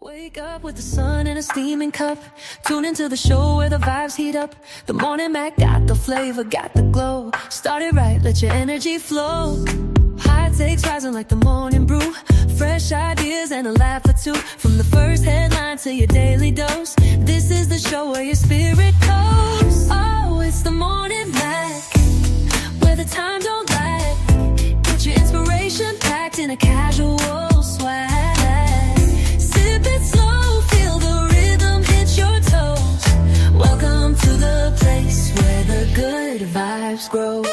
Wake up with the sun in a steaming cup. Tune into the show where the vibes heat up. The morning Mac got the flavor, got the glow. Start it right, let your energy flow. High takes rising like the morning brew. Fresh ideas and a laugh or two. From the first headline to your daily dose. This is the show where your spirit goes. Oh, it's the morning Mac, where the time don't lag. Get your inspiration packed in a casual swag. Sip it slow, feel the rhythm hit your toes. Welcome to the place where the good vibes grow.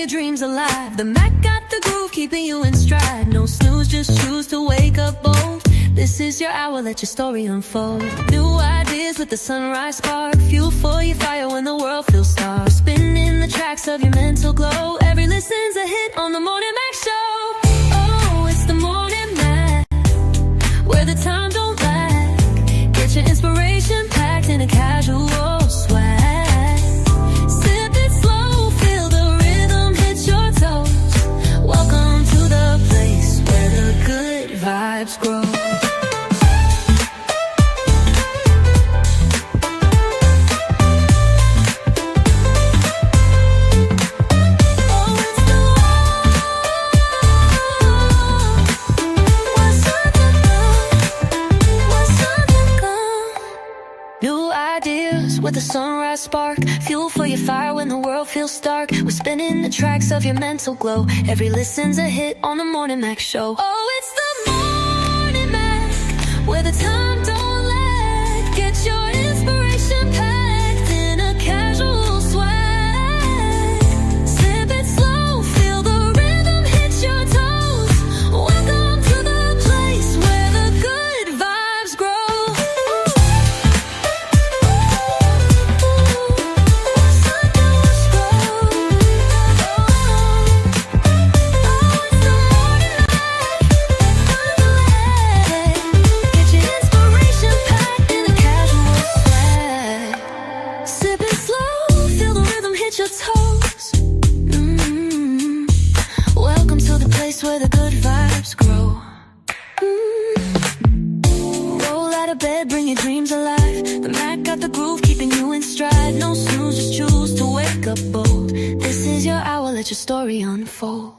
Dreams alive. The Mac got the groove, keeping you in stride. No snooze, just choose to wake up bold. This is your hour, let your story unfold. New ideas with the sunrise spark. Fuel for your fire when the world feels stark. Spinning the tracks of your mental glow. Every listen's a hit on the Morning Mac Show. Oh, it's the Morning Mac, where the time don't lag. Get your inspiration packed in a casual swag. Welcome to the place where the good vibes grow. With a sunrise spark, fuel for your fire when the world feels stark. We're spinning the tracks of your mental glow. Every listen's a hit on the Morning Mac Show. Oh, it's the Morning Mac, where the time don't lag. Get your inspiration packed in a casual swag. Sip it slow, feel the rhythm hit your toes. Welcome to the place where the good vibes grow. Your toes. Welcome to the place where the good vibes grow. Roll out of bed, bring your dreams alive. The Mac got the groove, keeping you in stride. No snooze, just choose to wake up bold. This is your hour, let your story unfold.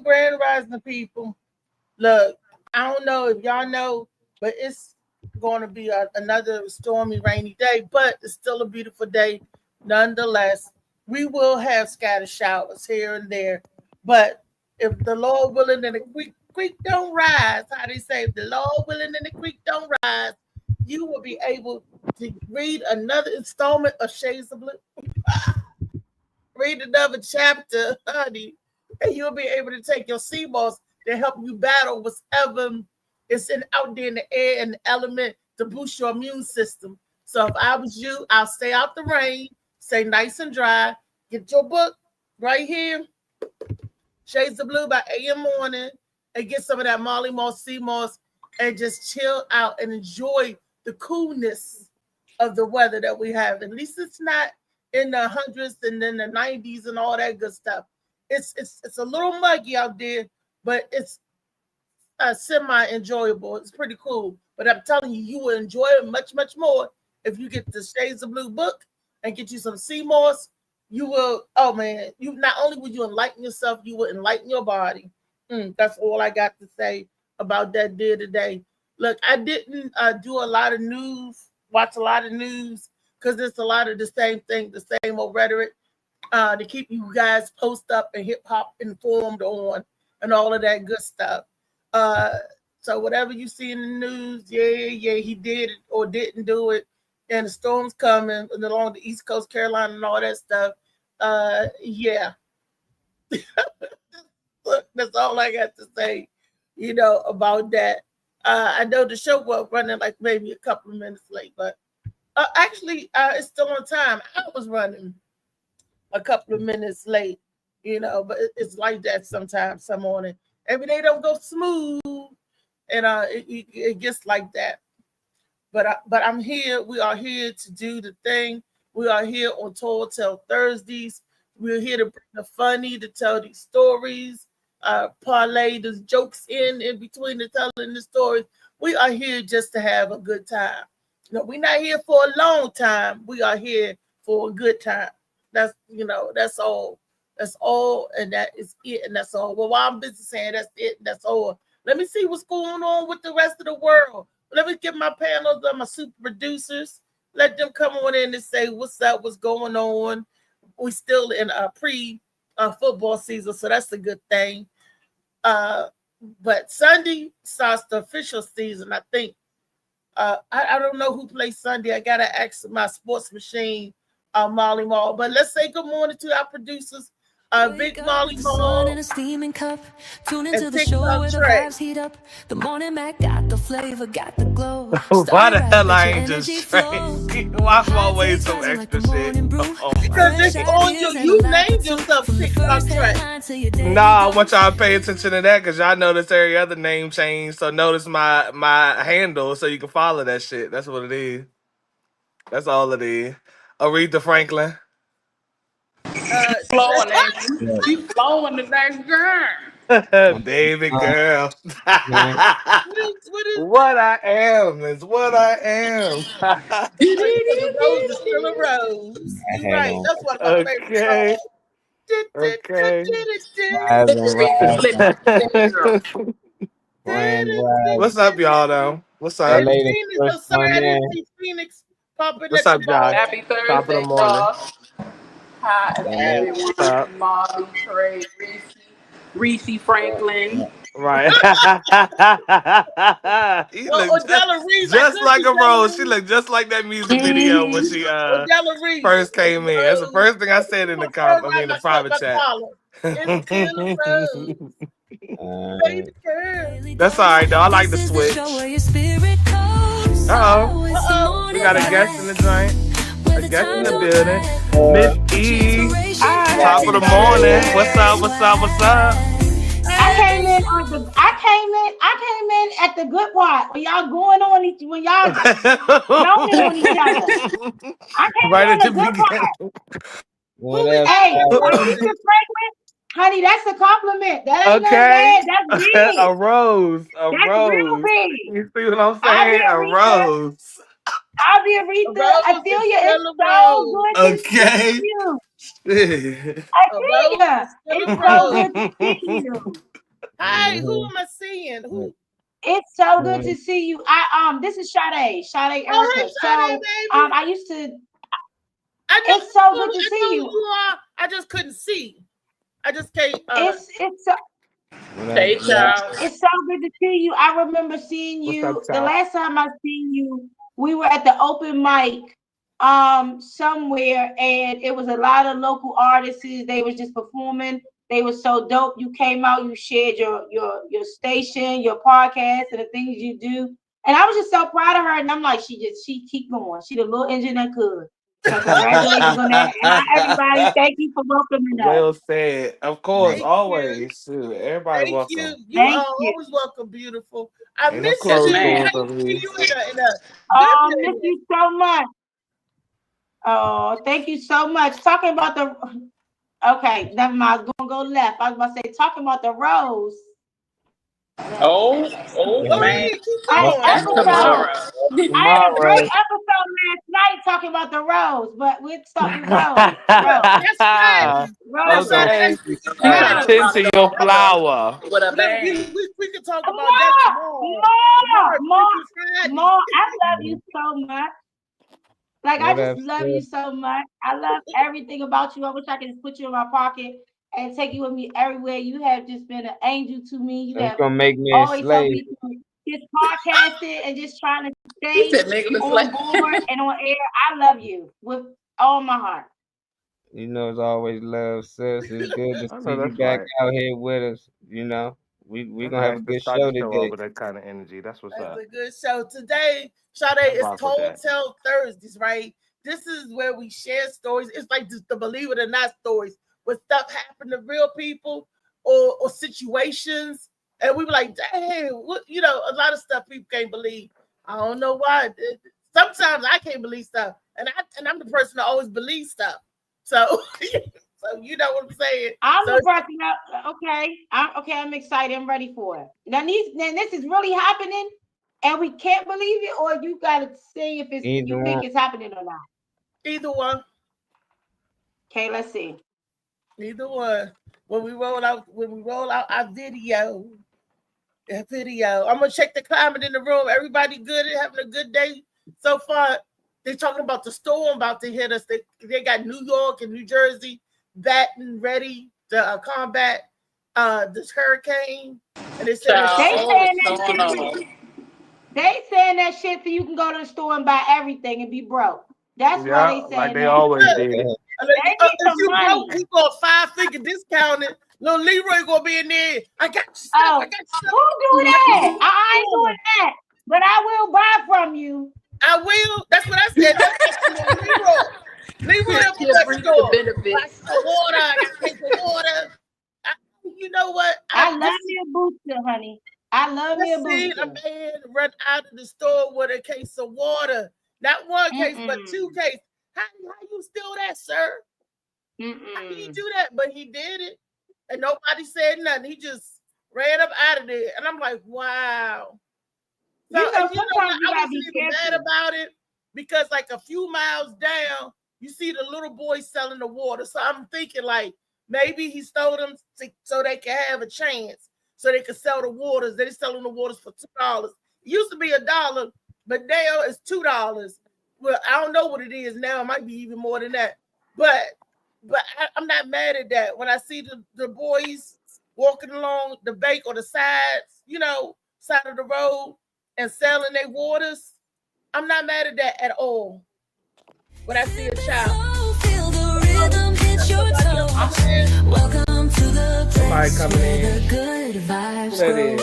Grand rising people. Look, I don't know if y'all know, but it's going to be another stormy, rainy day, but it's still a beautiful day. Nonetheless, we will have scattered showers here and there, but if the Lord willing and the creek don't rise, how they say, if the Lord willing and the creek don't rise, you will be able to read another installment of Shades of Blue. Read another chapter, honey, and you'll be able to take your sea moss to help you battle whatever is out there in the air and the element to boost your immune system. So if I was you, I'll stay out the rain, stay nice and dry, get your book right here, Shades of Blue by AM Morning, and get some of that Molly Moss, sea moss, and just chill out and enjoy the coolness of the weather that we have. At least it's not in the hundreds and then the 90s and all that good stuff. It's a little muggy out there, but it's semi enjoyable. It's pretty cool. But I'm telling you, you will enjoy it much, much more if you get the Shades of Blue book and get you some sea moss. You will, oh man, you not only will you enlighten yourself, you will enlighten your body. That's all I got to say about that day today. Look, I didn't do a lot of news, watch a lot of news, because it's a lot of the same thing, the same old rhetoric to keep you guys post up and hip hop informed on and all of that good stuff. So whatever you see in the news, yeah, he did it or didn't do it, and the storm's coming along the East Coast, Carolina, and all that stuff. Yeah. Look, that's all I got to say, about that. I know the show was running like maybe a couple of minutes late, but actually, it's still on time. I was running a couple of minutes late, but it's like that sometimes, some morning. Every day don't go smooth, and it gets like that. But I'm here. We are here to do the thing. We are here on Tall Tale Thursdays. We're here to bring the funny, to tell these stories, parlay the jokes in between the telling the stories. We are here just to have a good time. We're not here for a long time. We are here for a good time. That's all. That's all, and that is it, and that's all. Well, while I'm busy saying that's it, that's all. Let me see what's going on with the rest of the world. Let me get my panels on my super producers. Let them come on in and say what's up, what's going on. We still in a pre-football season, so that's a good thing. But Sunday starts the official season, I think. I don't know who plays Sunday. I gotta ask my sports machine, Molly Mall. But let's say good morning to our producers. Big Molly Mall in a steaming cup. Tune into the show where the vibes heat up. The morning Mac got the flavor, got the glow. Why the hell I ain't just straight? Why am I always some extra shit? Because it's on you named yourself TikTok Track. Nah, I want y'all to pay attention to that because y'all notice every other name change. So notice my handle so you can follow that shit. That's what it is. That's all it is. Aretha Franklin. Flowing, she flowing the next girl. David girl. What What I am is what I am. the rose is still a rose. You're right. That's one of my favorite songs. What's up, y'all? Though. What's up? I'm sorry I didn't see Phoenix popping. What's up, Josh? Happy Thursday, Top of the morning. y'all. Hi, everyone. Molly, Trey, Reese Franklin. Right. He looked just like a rose. She looked just like that music video when she first came in. That's the first thing I said in the the private chat. That's all right, though. I like the switch. Uh-oh. We got a guest in the joint. A guest in the building. Miss E. Top of the morning. What's up? What's up? What's up? I came in at the good part when y'all going on each when y'all blowing on each other. I came right in at the good part. Hey, Franklin, honey, that's a compliment. That ain't okay. That's big. A rose. That's real big. You see what I'm saying? A rose. I'll be Aretha. I feel you. It's so good to see you. I feel you. It's so good to see you. Hi, who am I seeing? Who? It's so good to see you. This is Sade Erica. I used to. It's so good to see you. I just couldn't see. I just can't. It's so. Hey, child. It's so good to see you. I remember seeing you the last time I seen you. We were at the open mic somewhere, and it was a lot of local artists. They was just performing. They were so dope. You came out, you shared your station, your podcast, and the things you do. And I was just so proud of her. And I'm like, she keep going. She the little engine that could. So congratulations on that. And everybody, thank you for welcoming us. Well said. Of course, always. Everybody welcome. You are always welcome, beautiful. I miss you. Oh, I miss you so much. Oh, thank you so much. Talking about the okay, never mind. I was gonna go left. I was about to say talking about the rose. Go Man. ahead, keep I going. That's episode. tomorrow. I had a great Tomorrow. episode last night talking about the rose, but we're talking rose. Rose. That's Friday. Rose. That's Okay. Friday. You That's gotta Friday. talk Attend about to the your mother flower. with a Whatever. bang. We can talk about that tomorrow. Tomorrow, Friday. More. I love you so much. Like I What just up, love sis? you so much. I love everything about you. I wish I could just put you in my pocket and take you with me everywhere. You have just been an angel to me. You That's have gonna make me a always helped slave. me to just podcasting and just trying to He stay said Nicholas on Slade. board and on air. I love you with all my heart. You know, it's always love, sis. It's good to I see know you that's back right. out here with us. You know, we're That's gonna have a nice to good start show the show off today. with that kind of energy. That's what's That's up. a good show. Today, Sade, I is rock with Told that. Tell Thursdays, right? This is where we share stories. It's like just the believe it or not stories where stuff happened to real people or situations. And we were like, dang, what, you know, a lot of stuff people can't believe. I don't know why. Sometimes I can't believe stuff. And I'm the person that always believes stuff. So, so you know what I'm saying? I'm So the person that I'm excited. I'm ready for it. Now this is really happening and we can't believe it, or you gotta see if Either you one. think it's happening or not. either one. Okay, let's see. Neither one. When we roll out our video, I'm gonna check the climate in the room. Everybody good and having a good day so far. They're talking about the storm about to hit us. They got New York and New Jersey batting ready to combat this hurricane. And they said They saying that shit so you can go to the store and buy everything and be broke. That's why Yeah, they saying like they that. always Yeah. did. They need if some you money. broke, you go 5-figure discounted. Little Leroy gonna be in there. I got stuff. Oh, I got stuff. who do that? I ain't doing that, but I will buy from you. I will. That's what I said. That's Leroy. Leroy up in He'll the bring store. the benefits. Water. I got to pay for water. You know what? I love me a booster, honey. I love me a seen a booster. man run out of the store with a case of water. Not one case, but 2 cases. How you steal that, sir? How did he do that? But he did it. And nobody said nothing. He just ran up out of there. And I'm like, wow. So, sometimes you I gotta wasn't be even mad careful. about it because like a few miles down, you see the little boy selling the water. So I'm thinking like maybe he stole them so they can have a chance, so they can sell the waters. They're selling the waters for $2. It used to be $1, but now it's $2. Well, I don't know what it is now. It might be even more than that. But I'm not mad at that. When I see the boys walking along the bank or the sides, side of the road and selling their waters, I'm not mad at that at all. When I see a child. Feel the rhythm hit your toes. Welcome to the Somebody place coming where in. the good vibes Who that grow. is?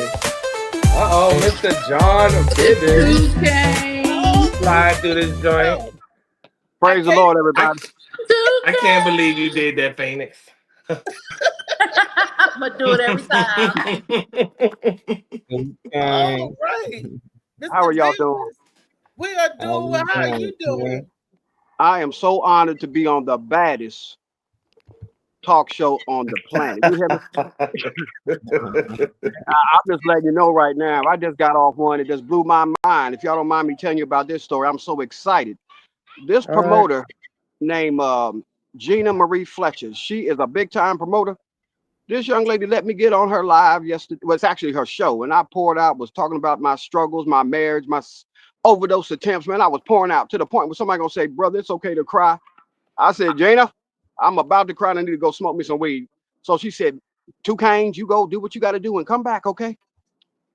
Mr. John Bibbins. Slide through this joint. Praise the Lord, everybody. I can't believe you did that, Phoenix. I'm gonna do it every time. All right. How are y'all doing? We are doing well. How are you doing? I am so honored to be on the baddest talk show on the planet. You hear me? I'm just letting you know right now. I just got off one. It just blew my mind. If y'all don't mind me telling you about this story, I'm so excited. This promoter named Gina Marie Fletcher, she is a big time promoter. This young lady let me get on her live yesterday. Well, it's actually her show. And I poured out, was talking about my struggles, my marriage, my overdose attempts. Man, I was pouring out to the point where somebody gonna say, brother, it's okay to cry. I said, Gina, I'm about to cry and I need to go smoke me some weed. So she said, 2 canes, you go do what you got to do and come back, okay?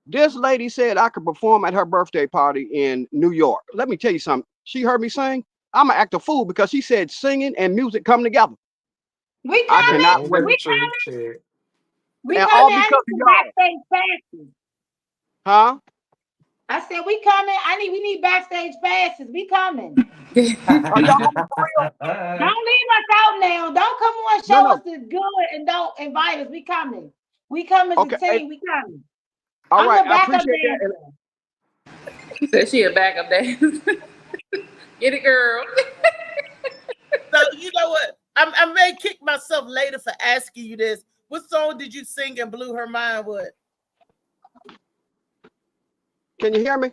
This lady said I could perform at her birthday party in New York. Let me tell you something. She heard me sing. I'm gonna act a fool because she said singing and music come together. We I coming. cannot wait. We coming. We And coming. all I because need of some y'all. backstage passes. Huh? I said we coming. We need backstage passes. We coming. Are y'all for real? Don't leave us out now. Don't come on, show us the good and don't invite us. We coming. We come as a team. We coming. All I'm right, the I backup appreciate dancer. She said she a backup dance. Get it, girl. So you know what? I may kick myself later for asking you this. What song did you sing and blew her mind with? Can you hear me?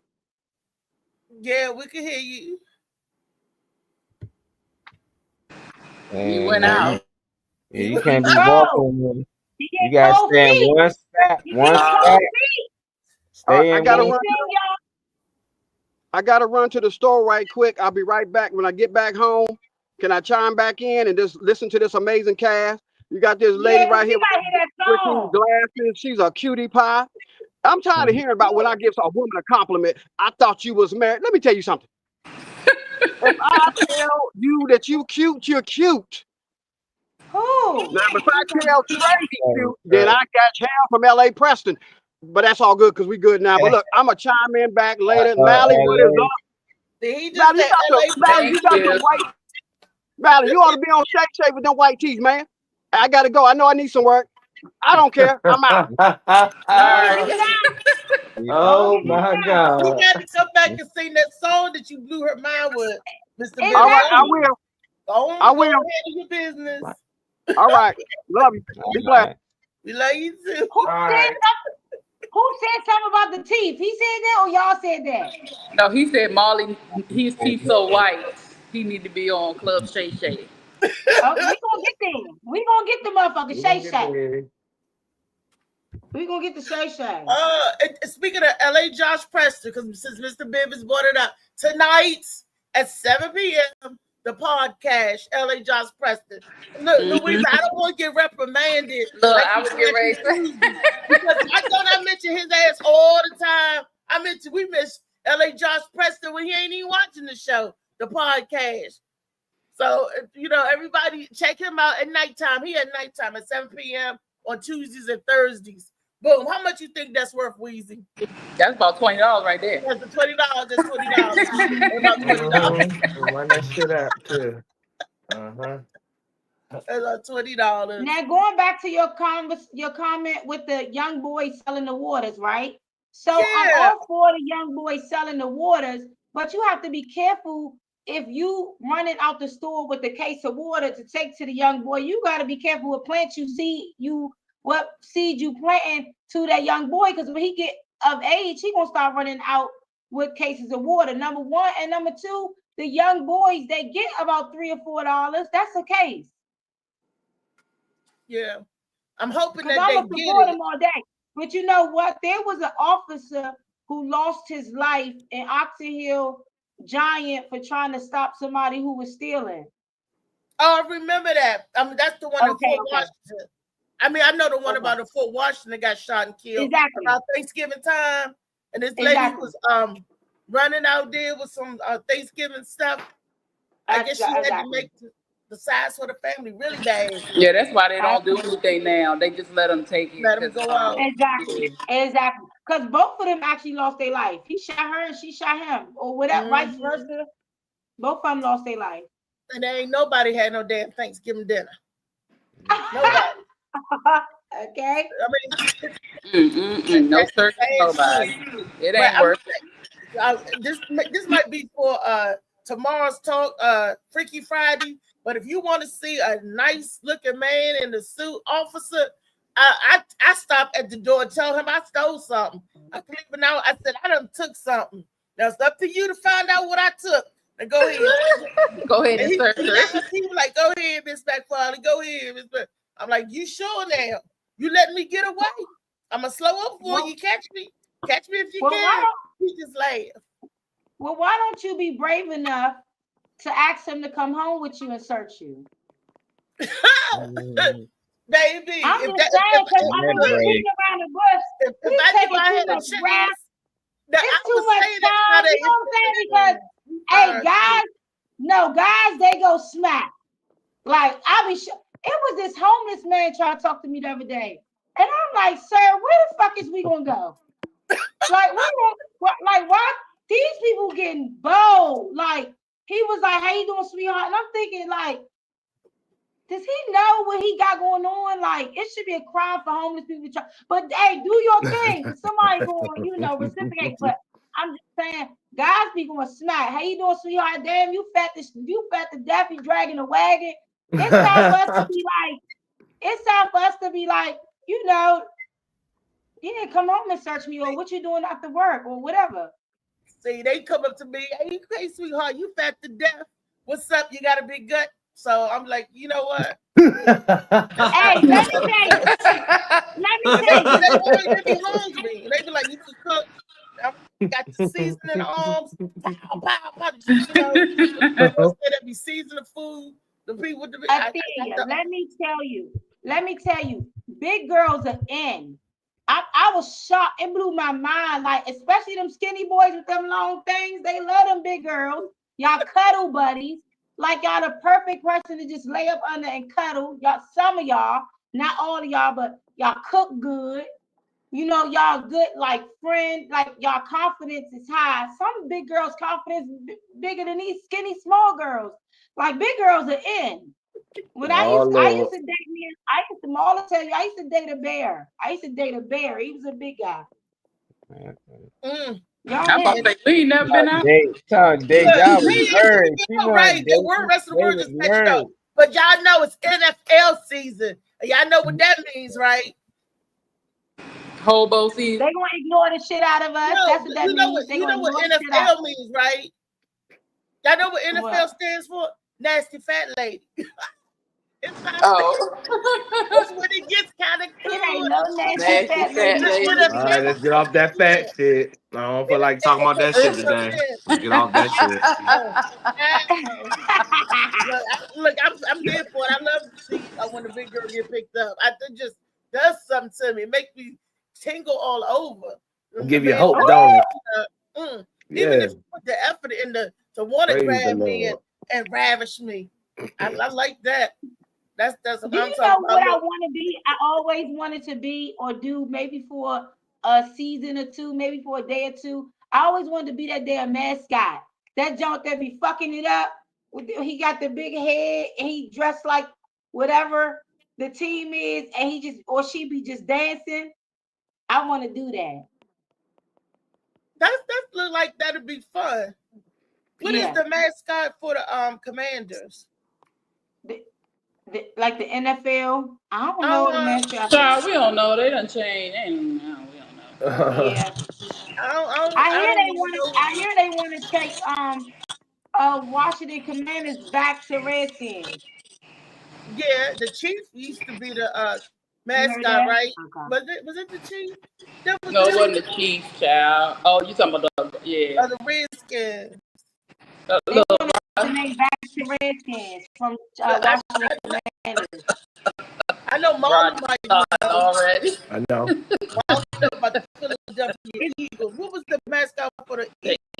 Yeah, we can hear you. You went out. Yeah, you can't be Bro, walking. he You get gotta cold stay in feet. one spot. He One get spot. cold feet. Stay I in gotta one. run. Sing, y'all. I gotta run to the store right quick. I'll be right back. When I get back home, can I chime back in and just listen to this amazing cast? You got this lady Yeah, right we here gotta hear that with these song. glasses. She's a cutie pie. I'm tired of hearing about when I give a woman a compliment. I thought you was married. Let me tell you something. If I tell you that you cute, you're cute. Who? Now, if I tell Tracy cute, then I got Hal from L.A. Preston. But that's all good because we good now. But look, I'm going to chime in back later. Mally, what is up? Did he just Mally, say LA? Mally, you got some white. Mally, you ought to be on Shake Shake with them white teeth, man. I got to go. I know I need some work. I don't care. I'm out. Oh my You God. got to come back and sing that song that you blew her mind with, Mr. Bill. All right, I will. I will. Handle your business. All right. Love you. Be blessed. We love you too. Who said something about the teeth? He said that or y'all said that? No, he said Marley, his teeth so white, he need to be on Club Shay Shay. Oh, we gonna get them. We gonna get the motherfucking Shay Shay. We gonna get the Shay Shay. Speaking of LA Josh Preston, because since Mr. Bibbins brought it up, tonight at 7 p.m., the podcast, LA Josh Preston. Look, Louisa, I don't want to get reprimanded. Look, like I was getting ready to say. because I mention his ass all the time. We miss LA Josh Preston when he ain't even watching the show, the podcast. So, everybody check him out at nighttime. He at nighttime at 7 p.m. on Tuesdays and Thursdays. Boom. How much you think that's worth, Weezy? That's about $20 right there. That's $20. That's $20. About $20. Run that shit out too. That's about $20. Now going back to your comment with the young boy selling the waters, right? So I'm all for the young boy selling the waters, but you have to be careful. If you running out the store with a case of water to take to the young boy, you got to be careful what plant what seed you planting to that young boy, because when he get of age, he gonna start running out with cases of water. Number one, and number two, the young boys, they get about $3 or $4. That's the case. Yeah, I'm hoping that I'm they gonna get support it. him all day. But you know what? There was an officer who lost his life in Oxon Hill Giant for trying to stop somebody who was stealing. Oh, I remember that. That's the one in Fort Washington. I know the one about the Fort Washington that got shot and killed about Thanksgiving time, and this lady was running out there with some Thanksgiving stuff. I guess she had to make the size for the family really bad. Yeah, that's why they don't do anything now. They just let them take it. Let them go out. Exactly. Because both of them actually lost their life. He shot her and she shot him, or whatever, vice versa. Both of them lost their life. And there ain't nobody had no damn Thanksgiving dinner. Nobody. Okay. No sir, nobody. It ain't worth it. This might be for tomorrow's talk, Freaky Friday. But if you want to see a nice looking man in a suit, officer, I stopped at the door and tell him I stole something. I couldn't even know. I said I done took something. Now it's up to you to find out what I took. And go ahead. Go ahead and search her. He was like, go ahead, Miss McFarlane. Go ahead, Miss. I'm like, you sure now? You let me get away? I'm gonna slow up for you. Catch me if you can. He just laughed. Well, why don't you be brave enough to ask him to come home with you and search you? Baby, I'm just saying, because I'm gonna be around the bush. If I knew I had a chance, it's too much time. You know what I'm saying? Because guys, they go smack. Like it was this homeless man trying to talk to me the other day, and I'm like, sir, where the fuck is we gonna go? Why these people getting bold? Like, he was like, how you doing, sweetheart? And I'm thinking, like, does he know what he got going on? Like, it should be a crime for homeless people to try. But hey, do your thing. Somebody going, reciprocate. But I'm just saying, Guys be going smack. How you doing, sweetheart? Damn, you fat to death. You dragging a wagon. It's time for us to be like. It's time for us to be like, you know. Yeah, come home and search me, or what you doing after work, or whatever. See, they come up to me, hey, sweetheart, you fat to death. What's up? You got a big gut? So I'm like, you know what? Hey, let me tell you. They be hungry. They be like, you can cook. I got the seasoning arms. Pow, pow, pow. You know, they be seasoning food. The people. Let me tell you. Big girls are in. I was shocked. It blew my mind. Like, especially them skinny boys with them long things. They love them big girls. Y'all cuddle buddies. Like y'all the perfect person to just lay up under and cuddle. Y'all, some of y'all, not all of y'all, but y'all cook good. You know, y'all good, like friend, like y'all confidence is high. Some big girls' confidence bigger than these skinny small girls. Like big girls are in. When I used to date me, Mala tell you, I used to date a bear. He was a big guy. I'm about to say, we ain't never been out. Y'all was married. Right, the rest of the word is messed up. But y'all know it's NFL season. Y'all know what that means, right? Hobo season. They gonna ignore the shit out of us. No, that's what that means. You know what NFL means, right? Y'all know what NFL stands for? Nasty fat lady. It's when it gets kind of cool. It ain't no nasty fat lady. All right, let's get off that fat shit. I don't feel like talking about that shit today. Let's get off that shit. Look, I'm there for it. I love to see when the big girl get picked up. It just does something to me. It makes me tingle all over. Give you hope, don't it? Even if you put the effort in to want to grab me and ravish me. I like that. That's what I'm talking about. What I want to be? I always wanted to be or do, maybe for a season or two, maybe for a day or two. I always wanted to be that damn mascot. That junk that be fucking it up. He got the big head and he dressed like whatever the team is, and he just or she be just dancing. I want to do that. That look like that'd be fun. What is the mascot for the Commanders? Like the NFL, I don't know the mascot. Child, we don't know. They done changed. We don't know. Yeah. I hear they want to take Washington Commanders back to Redskins. Yeah, the Chiefs used to be the mascot, right? Okay. Was it the Chiefs? No, it wasn't the Chiefs, child. Oh, you talking about the Redskins. They want to name back to Redskins from Washington Commanders. I know Molly might already. I know. About the Philadelphia Eagles. What was the mascot for the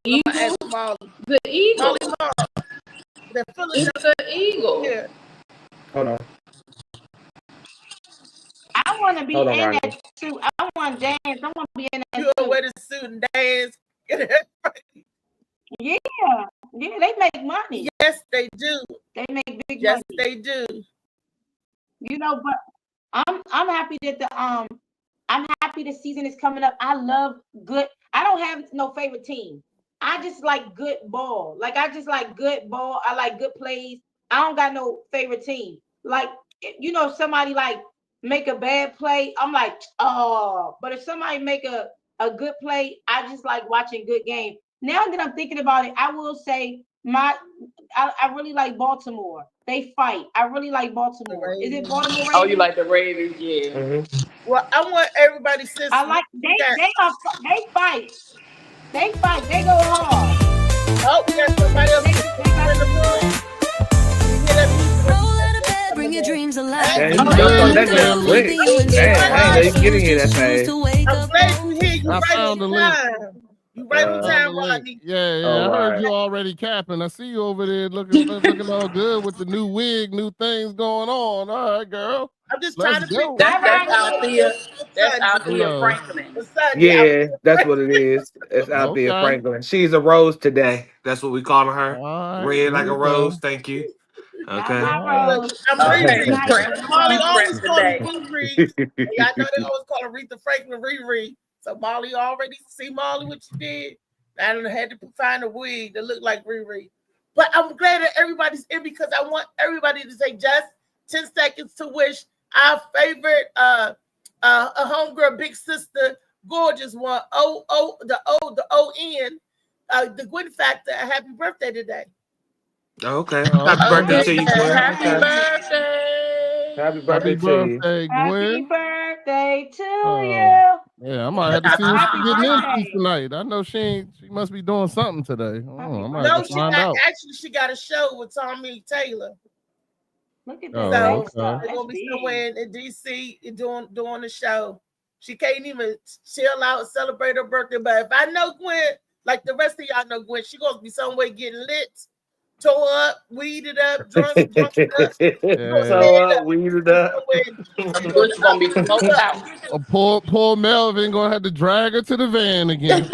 Eagles? The Eagles. It's the Eagles. Yeah. Hold on. I want to be in that suit. I want to dance. I want to be in that suit. You wear the suit and dance. Yeah, they make money. Yes, they do. They make big money. Yes, they do. You know, but I'm happy that I'm happy the season is coming up. I love good. I don't have no favorite team. I just like good ball. Like I just like good ball. I like good plays. I don't got no favorite team. Like, you know, if somebody like make a bad play, I'm like, oh. But if somebody make a good play, I just like watching good game. Now that I'm thinking about it, I will say I really like Baltimore. They fight. I really like Baltimore. Is it Baltimore Ravens? Oh, you like the Ravens? Yeah. Mm-hmm. Well, I want everybody to. I like they fight. They fight. They go hard. Oh, there's somebody else in the room. Roll out of bed, bring your dreams alive. Damn, I ain't getting here that fast. I'm glad you here. You right on time. You right on time, Rodney. Yeah. I heard you already capping. I see you over there looking all good with the new wig, new things going on. All right, girl. I'm just trying to pick that's Althea. That's Althea Franklin. Yeah, that's what it is. It's Althea Franklin. She's a rose today. That's what we calling her. Right, red like a rose. Thank you. Okay. I'm Molly always call her Riri. I know they always call her Aretha Franklin Riri. So Molly already see Molly what you did. I don't know, had to find a wig that looked like Riri. But I'm glad that everybody's in because I want everybody to take just 10 seconds to wish our favorite a homegirl, big sister, gorgeous one, the O-N, the Gwen Factor, a happy birthday today. Okay. Happy birthday to you, Gwen. Happy Okay. birthday. Happy birthday to you. Gwen. Happy birthday to Oh. you. Yeah, I might have to see what Happy she's getting birthday. into tonight. I know she must be doing something today. Oh, I might No, have to find out. actually she got a show with Tommy Taylor. Look at Oh, this. So okay. they're gonna be somewhere in DC doing the show. She can't even chill out, celebrate her birthday. But if I know Gwen, like the rest of y'all know Gwen, she gonna be somewhere getting lit, tore up, weeded up, drunk up. So weeded up. Bush gonna be smoked out. Poor Melvin gonna have to drag her to the van again.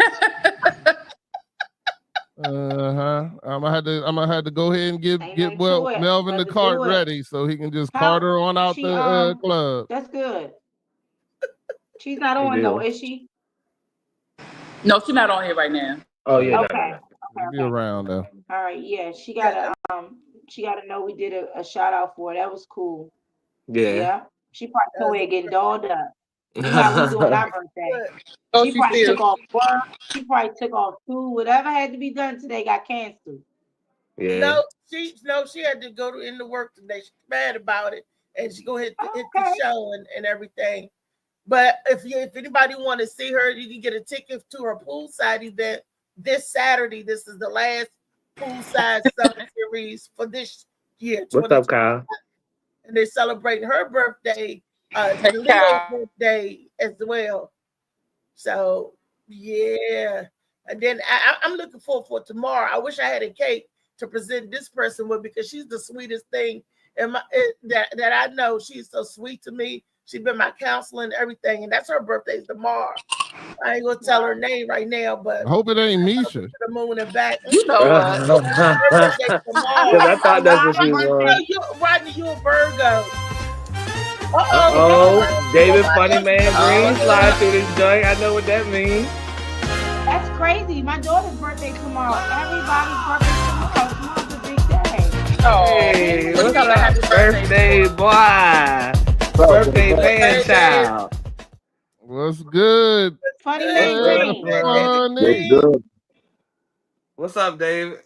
I'm gonna have to go ahead and get Melvin the cart ready so he can just cart her on out the club. That's good. She's not on though, is she? No, she's not on here right now. Oh yeah. Okay. She'll be around though. All right, yeah. She gotta know we did a shout out for her. That was cool. Yeah. She probably somewhere getting dolled up. You know how we doing our birthday. Oh, She probably took off work. She probably took off school. Whatever had to be done today got canceled. Yeah. No, she had to go into work today. She's mad about it, and she go hit the show and everything. But if anybody want to see her, you can get a ticket to her poolside event this Saturday. This is the last poolside summer series for this year. What's up, Kyle? And they're celebrating her birthday, Leo's birthday as well. So yeah, and then I'm looking forward for tomorrow. I wish I had a cake to present this person with because she's the sweetest thing that I know. She's so sweet to me. She's been my counselor and everything, and that's her birthday tomorrow. I ain't gonna tell her name right now, but I hope it ain't Misha. To the moon and back. You know what? Her birthday tomorrow. I thought that's what she was. Rodney, you a Virgo. David Funny Man Green slide through this joint. I know what that means. That's crazy. My daughter's birthday tomorrow. Everybody's birthday tomorrow. Tomorrow's a big day. Hey, what's up? Happy birthday, boy. Birthday man child. What's good? Funny Man Green. Funny. What's up, David?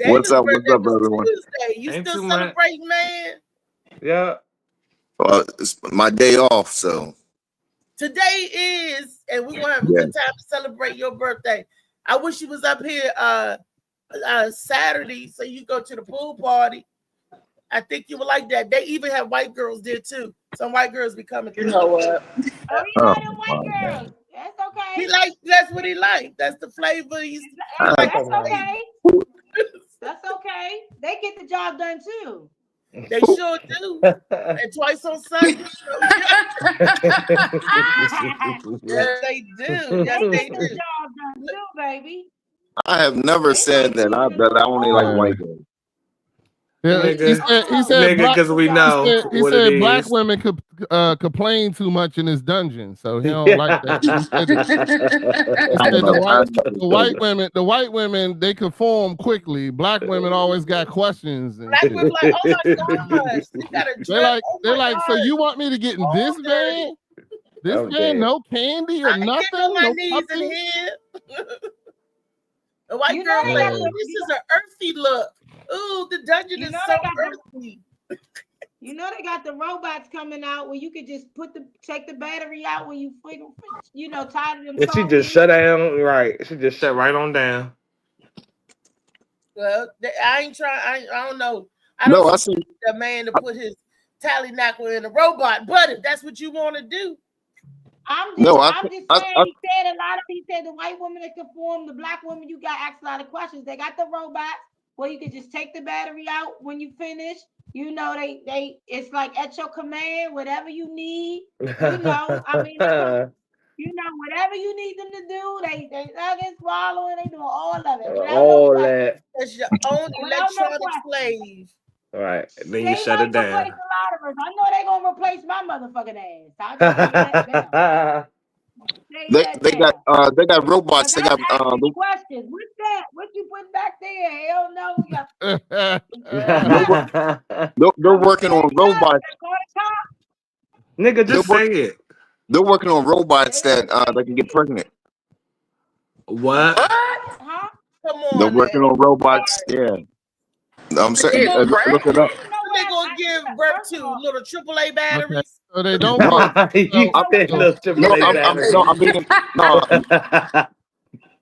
What's up, everyone? Tuesday. You Ain't still too much. celebrating, man? Yeah. It's my day off, so Today is, and we're gonna have a good time to celebrate your birthday. I wish you was up here Saturday so you go to the pool party. I think you would like that. They even have white girls there too. Some white girls be coming through. You know what? Oh, you know the white girls. That's okay. That's what he liked. That's the flavor. That's okay. That's okay. They get the job done too. They sure do. And twice on Sunday. Yes, they do. Yes, they They get the do. job done too, baby. I have never said that I only like white girls. Yeah, he said because we know he what said it black is. women complain too much in his dungeon, so he don't like that. He said the white women they conform quickly. Black women always got questions. And Black shit. women like, oh my gosh, you gotta They're like, so you want me to get in this van? This van, no candy or I nothing? get on my No knees puppy? in here. The white You girl know like, they got this is an earthy look. Ooh, the dungeon is so earthy. You know they got the robots coming out where you could just take the battery out when you tired of them. And she just shut down, right? She just shut right on down. Well, I ain't trying. I don't know. I see the man to put his tally knacker in a robot, but if that's what you want to do. I'm just saying. He said the white women that conform, the black women you got asked a lot of questions. They got the robots where you can just take the battery out when you finish. You know, it's like at your command, whatever you need. Whatever you need them to do, they nuggets, swallowing, they doing all of it. All that. That's your own electronic slave. All right, and then you shut it down. I know they're gonna replace my motherfucking ass. Say They that they got now. they got Cause robots. They I'm got asking you questions. What's that? What you putting back there? Hell no. they're wor- they're I'm working on saying yes. robots. Call the cop. Nigga, They're just work say it. they're working on robots They gonna that say can get pregnant. What? huh? Come They're on working now. on robots. Sorry. Yeah, I'm To saying. get Look it up. pregnant? You know What what? they gonna give birth First of to? all, Little AAA Okay. batteries? So they don't No, get You so, no, said so little no, AAA no, battery. I'm being no,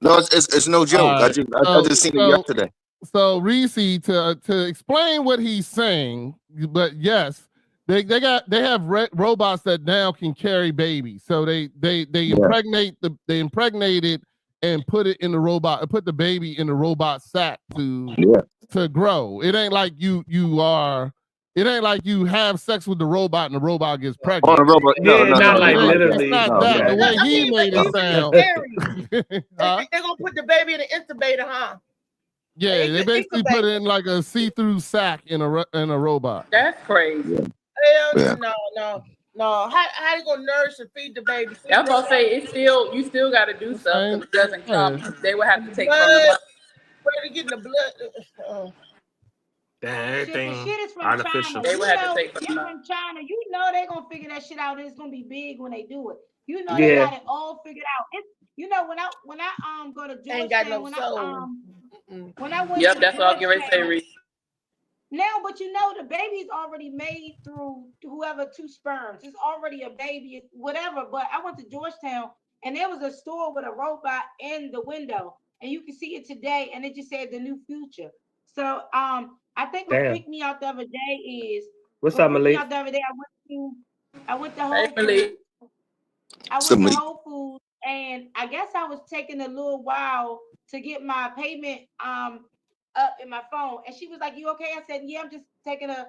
no. It's no all joke. right. I just seen it So yesterday. Reese, to explain what he's saying, but yes, they have robots that now can carry babies. So they Yeah, impregnate it and put it in the robot, put the baby in the robot sack yeah. to grow. It ain't like it ain't like you have sex with the robot and the robot gets On pregnant. a robot. No, Yeah, no, not no. It like You're ain't, right. it's literally. not No, that. no. The Okay. way I he mean, but made it even no. in sound, carry, huh? they're gonna put the baby in an incubator, huh? Yeah, they basically put it in like a see-through sack in a robot. That's crazy. Yeah, Hell yeah. no. How they gonna nourish and feed the baby? I Send was them gonna say it's still you still got to do The stuff same. because it doesn't Yeah. come. They would have and to the take from the blood. mother. Where they getting the blood? Damn, shit, the everything shit is from China. artificial. They would You have to know, take from the it's mother. from China. You know they're gonna figure that shit out and it's gonna be big when they do it. You know they Yeah. got it all figured out. It's you know when I go to Ain't got Georgetown, no soul. Mm-mm. when I went Yep, to that's what I was getting ready to say, Georgetown, Reese. now, but you know, the baby's already made through whoever two sperms. It's already a baby, whatever. But I went to Georgetown and there was a store with a robot in the window, and you can see it today, and it just said the new future. So I think what Damn. freaked me out the other day is What's up, Malik? I went to Hey, Whole Malik. Foods. I went to Somebody. Whole Foods, and I guess I was taking a little while to get my payment up in my phone. And she was like, "You okay?" I said, "Yeah, I'm just taking a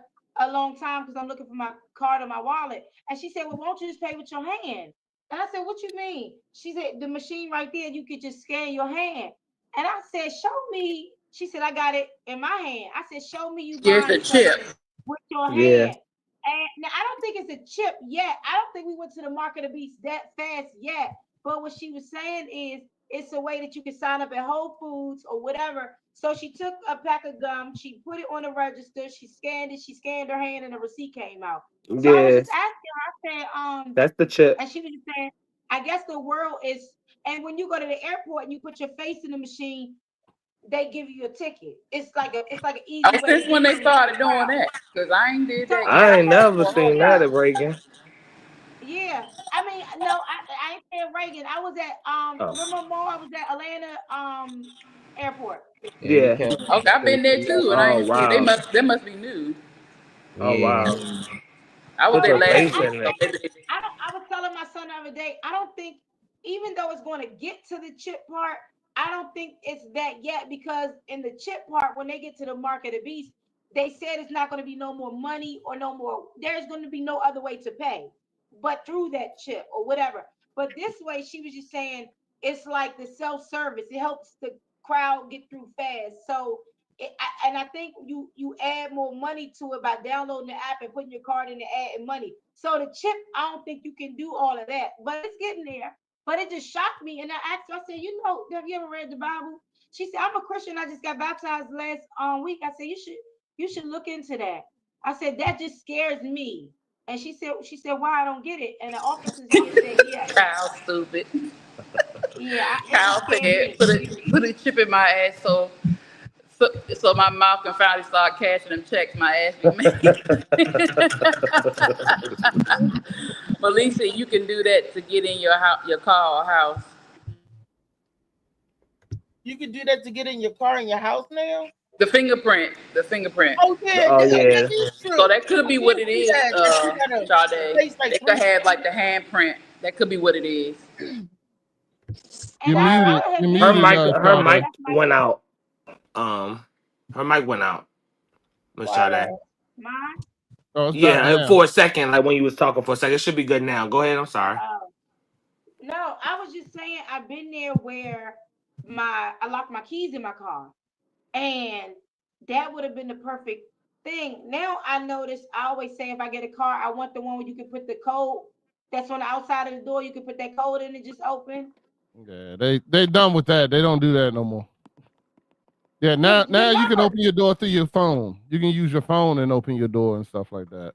long time because I'm looking for my card or my wallet." And she said, "Well, won't you just pay with your hand?" And I said, "What you mean?" She said, "The machine right there, you could just scan your hand." And I said, "Show me." She said, "I got it in my hand." I said, "Show me you Here's buying the chip. something with your Yeah. hand." And now I don't think it's a chip yet. I don't think we went to the market of beast that fast yet. But what she was saying is it's a way that you can sign up at Whole Foods or whatever. So she took a pack of gum, she put it on the register, she scanned it, she scanned her hand, and the receipt came out. So I was Yeah. just asking her, I said, That's the chip. and she was just saying, I guess the world is, and when you go to the airport and you put your face in the machine, they give you a ticket. It's like an easy Oh, way to since when get they through the started doing crowd. that? Because I ain't did So that yet. I I ain't probably never for a long seen that time. at Reagan. yeah, I mean, no, I ain't saying Reagan. I was at Oh. remember more. I was at Atlanta airport. Yeah, you Yeah. can't. Okay, I've been there too, and I Oh ain't see it. They wow. must be new. Oh Yeah. wow. I was Put But there your yeah, last face I year, don't in so it. think maybe I was telling my son the other day. I don't think even though it's going to get to the chip part, I don't think it's that yet because in the chip part, when they get to the mark of the beast, they said it's not going to be no more money or no more. There's going to be no other way to pay, but through that chip or whatever. But this way, she was just saying it's like the self service. It helps the crowd get through fast. So and I think you add more money to it by downloading the app and putting your card in and adding money. So the chip, I don't think you can do all of that, but it's getting there. But it just shocked me, and I asked her, I said, "You know, have you ever read the Bible?" She said, "I'm a Christian. I just got baptized last week." I said, You should look into that." I said, "That just scares me." And she said, "Why I don't get it?" And the officers here said, "Yeah, Kyle stupid. it just Kyle scared said, me." put a chip in my ass so my mouth can finally start cashing them checks my ass be making. Malik said you can do that to get in your car or house. You can do that to get in your car in your house now. The fingerprint. Oh yeah, Oh that yeah. is true. So that could I be did what it see is, that you gotta Sade. face like They could 3 have like the times. handprint. That could be what it is. You And I muted. told her, You "Do Her you muted, mic use her Sade. mic that's my went out. Um her mic went out. Miss Sade. Wow. mine?" Oh, it's back Yeah, now. for a second, like when you was talking for a second. It should be good now. Go ahead, I'm sorry. No, I was just saying I've been there where I locked my keys in my car, and that would have been the perfect thing. Now I notice I always say if I get a car, I want the one where you can put the code that's on the outside of the door. You can put that code in and just open. Yeah, they done with that. They don't do that no more. Yeah, now you can open your door through your phone. You can use your phone and open your door and stuff like that.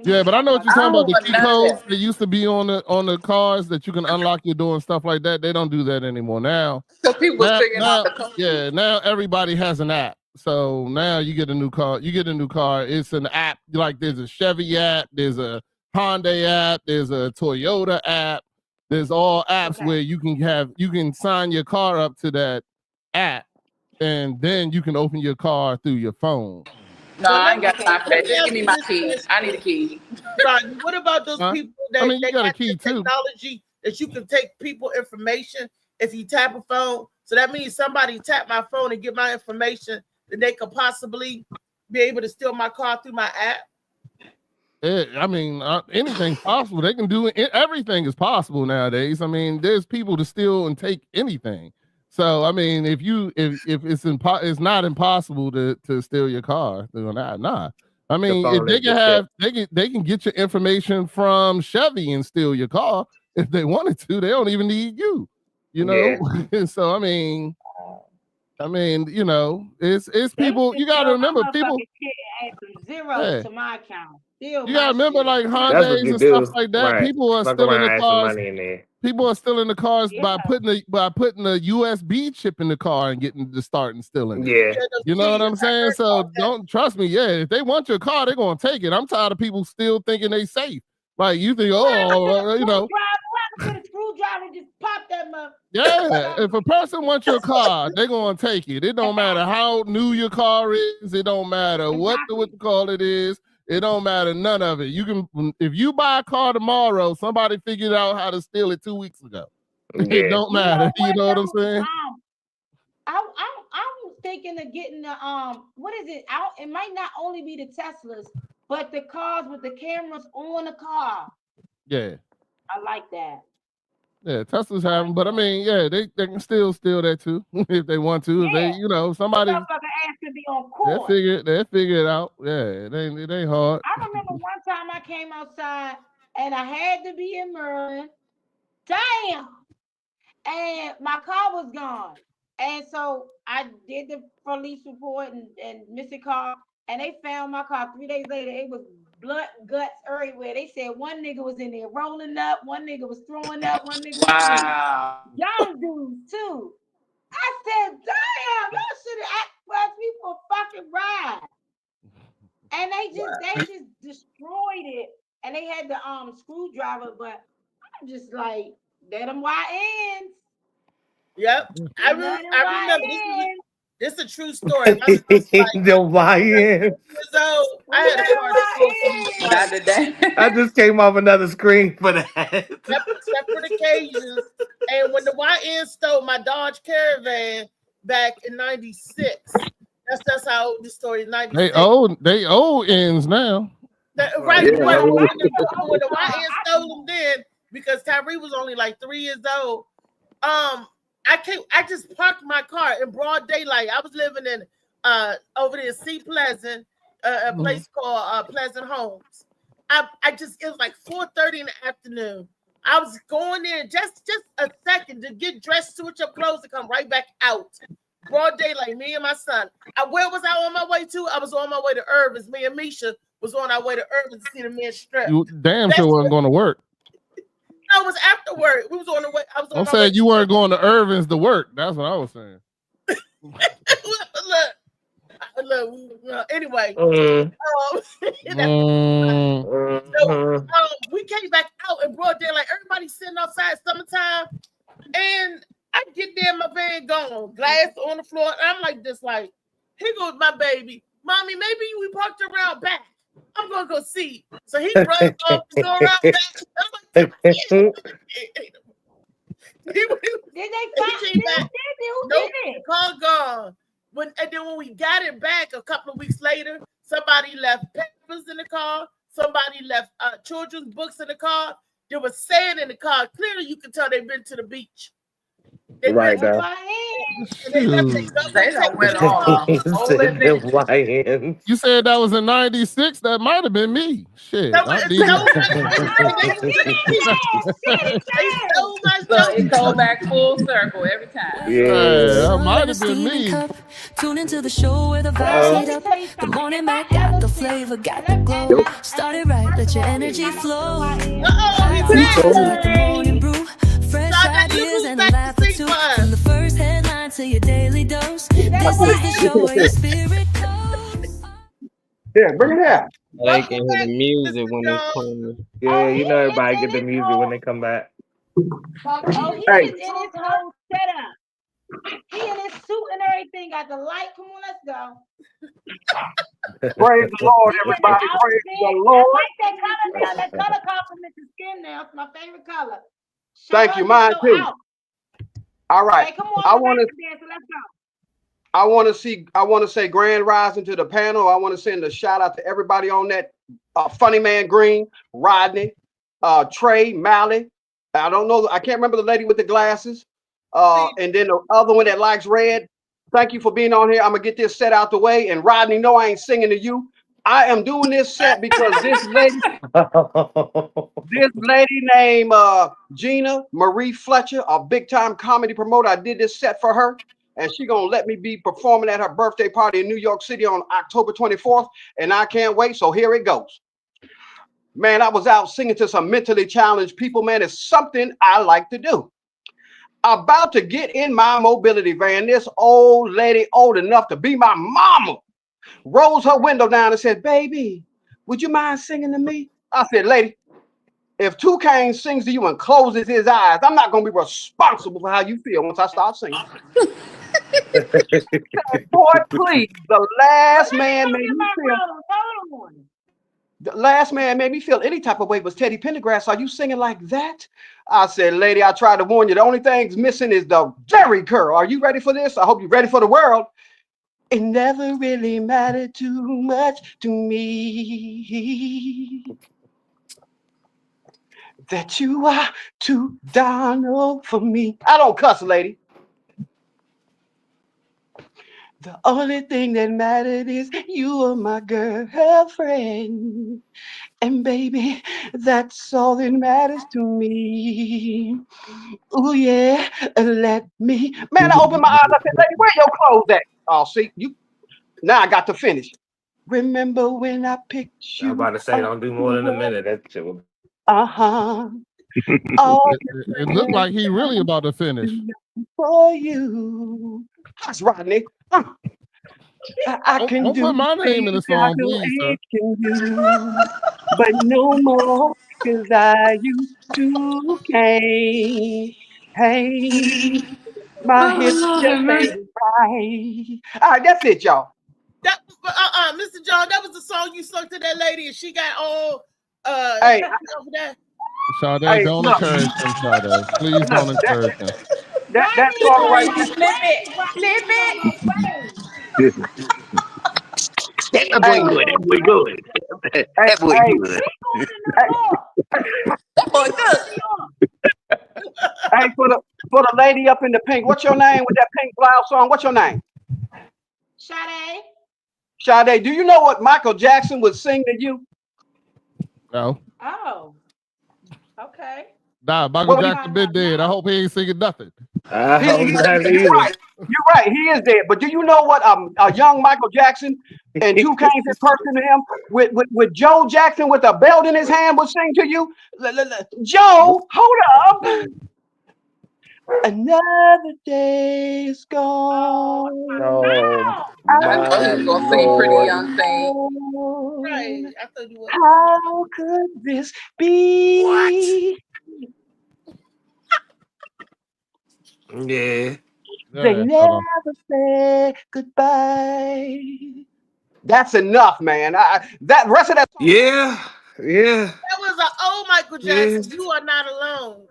Yeah, but I know what you're talking about. The key codes that used to be on the cars that you can unlock your door and stuff like that. They don't do that anymore now. So people figuring out the code. Yeah, now everybody has an app. So now you get a new car. It's an app. Like there's a Chevy app, there's a Honda app, there's a Toyota app. There's all apps where you can sign your car up to that app, and then you can open your car through your phone. No, I ain't got time for that. Just give me my key. I need a key. Rodney, what about those people that you got a key too. Technology that you can take people information if you tap a phone? So that means somebody tap my phone and get my information, then they could possibly be able to steal my car through my app. I mean, anything's possible. They can do it. Everything is possible nowadays. I mean, there's people to steal and take anything. So I mean, if it's not impossible to steal your car, nah. I mean, if they can get your information from Chevy and steal your car if they wanted to. They don't even need you, you know. Yeah. So I mean, you know, it's people. You got to remember, people. Zero to my account. You gotta remember, like Hondas and stuff like that. Right. People are still in the cars. People are still in the cars by putting a USB chip in the car and getting to start and stealing. Yeah, you know what I'm saying. So don't trust me. Yeah, if they want your car, they're gonna take it. I'm tired of people still thinking they safe. Like you think, you know. Put a screwdriver and just pop that mother. Yeah, if a person wants your car, they're gonna take it. It don't matter how new your car is. It don't matter what the call it is. It don't matter, none of it. You can, if you buy a car tomorrow, somebody figured out how to steal it 2 weeks ago. Yeah. It don't matter. You know what I'm saying? I'm thinking of getting the what is it? It might not only be the Teslas, but the cars with the cameras on the car. Yeah. I like that. Yeah, Teslas have them, but I mean, yeah, they can still steal that too if they want to. If they, you know, somebody ass to be on court. They figure it out. Yeah, it ain't hard. I remember one time I came outside and I had to be in Maryland. Damn. And my car was gone. And so I did the police report and missing car, and they found my car 3 days later. It was blood, guts everywhere. They said one nigga was in there rolling up, one nigga was throwing up, one nigga was young dudes too. I said, damn, y'all should have asked people a fucking ride. And they just destroyed it. And they had the screwdriver, but I'm just like, let them YNs. Yep. I remember this is a true story. The YN. I just came off another screen for that. Separate occasions. And when the YN stole my Dodge Caravan back in '96, that's how old the story is. '96. They old ends now. Right. Yeah. When the YN stole them then, because Tyree was only like 3 years old. I just parked my car in broad daylight. I was living in over there in Sea Pleasant, a place called Pleasant Homes. It was like 4:30 in the afternoon. I was going in just a second to get dressed, switch up clothes, and come right back out. Broad daylight, me and my son. Where was I on my way to? I was on my way to Irvin's. Me and Misha was on our way to Irvin's to see the men strip. You damn sure wasn't going to work. No, it was after work. We was on the way. I'm saying you weren't going to Irvin's to work. That's what I was saying. Look. Anyway, we came back out in broad daylight. Everybody sitting outside summertime, and I get there, my van gone, glass on the floor, and I'm like this, like, here goes my baby, mommy. Maybe we parked around back. I'm gonna go see. So he runs off to go around back. I'm like, did they find back? Nope, the car gone. And then when we got it back a couple of weeks later, somebody left papers in the car. Somebody left children's books in the car. There was sand in the car. Clearly, you can tell they've been to the beach. Right now. And they left their Shoot. government They done take went their on job. a whole Said adventure. them YNs. You said that was in '96. That might have been me. Shit, That I was need. so they stole my Look, show. it go back full circle every time. Hey, Yeah. that might in a have been steaming me. cup. Tune into the show where the vibes heat up. The morning Mac got the flavor, got the glow. Started right, let your energy flow. He Tastes did. like the morning brew. Fresh Stop, you ideas move and a back to laugh or sing two. for us. From the first headline to your daily dose. This is the show where your spirit goes. Yeah, bring it out. They can Welcome hear back, the music Mr. when it's Jones. coming. Yeah, you know everybody get the music when they come back. Oh, he Hey. is in his whole setup. He in his suit and everything. Got the light. Come on, let's go. Praise the Lord, everybody. Praise the Lord. I like that color now. That color complements the skin now. It's my favorite color. Thank you, mine too. All right. Hey, come on, I want to. let's go. I want to say grand rising to the panel. I want to send a shout out to everybody on that. Funny Man Green, Rodney, Trey, Mally. I don't know. I can't remember the lady with the glasses. And then the other one that likes red. Thank you for being on here. I'm gonna get this set out the way. And Rodney, no, I ain't singing to you. I am doing this set because this lady named Gina Marie Fletcher, a big time comedy promoter. I did this set for her, and she gonna let me be performing at her birthday party in New York City on October 24th, and I can't wait. So here it goes. Man, I was out singing to some mentally challenged people. Man, it's something I like to do. About to get in my mobility van, this old lady, old enough to be my mama, rolls her window down and said, "Baby, would you mind singing to me?" I said, "Lady, if Toucan sings to you and closes his eyes, I'm not going to be responsible for how you feel once I start singing." Boy, please, the last man made me feel. The last man made me feel any type of way was Teddy Pendergrass. Are you singing like that? I said, "Lady, I tried to warn you. The only thing's missing is the Jerry curl. Are you ready for this? I hope you're ready for the world." It never really mattered too much to me that you are too darn old for me. I don't cuss, lady. The only thing that mattered is you are my girlfriend. And baby, that's all that matters to me. Oh yeah, let me. Man, I opened my eyes. I said, "Lady, where your clothes at?" Oh, see, you. Now I got to finish. Remember when I picked you? I'm about to say, don't do more than a minute. That shit will. Oh, It looked like he really about to finish. for you. That's Rodney. I can Don't do put my name in the song, please, sir. But no more, cause I used to can't. Hey, my hips just ain't right. All right, that's it, y'all. That, Mr. John, that was the song you sung to that lady, and she got all Hey, over there. Sade, Hey, don't look. encourage him, Sade. Please don't encourage him. That song right there. Flip it. Flip it. That boy good. That boy good. That boy good. That boy good. Hey, for the lady up in the pink, what's your name with that pink blouse on? What's your name? Sade. Sade, do you know what Michael Jackson would sing to you? No. Oh. Okay. Nah, Michael Jackson been dead. I hope he ain't singing nothing. I hope not either. You're right. He is dead. But do you know what a young Michael Jackson and Toucan's in person to him with Joe Jackson with a belt in his hand would sing to you? Joe, hold up. Another day is gone. No. I thought he was gonna sing Pretty Young Thing. Right. I thought you was. How could this be? Yeah. They never say goodbye. That's enough, man. That rest of that song. Yeah. That was an old Michael Jackson. Yeah. You are not alone.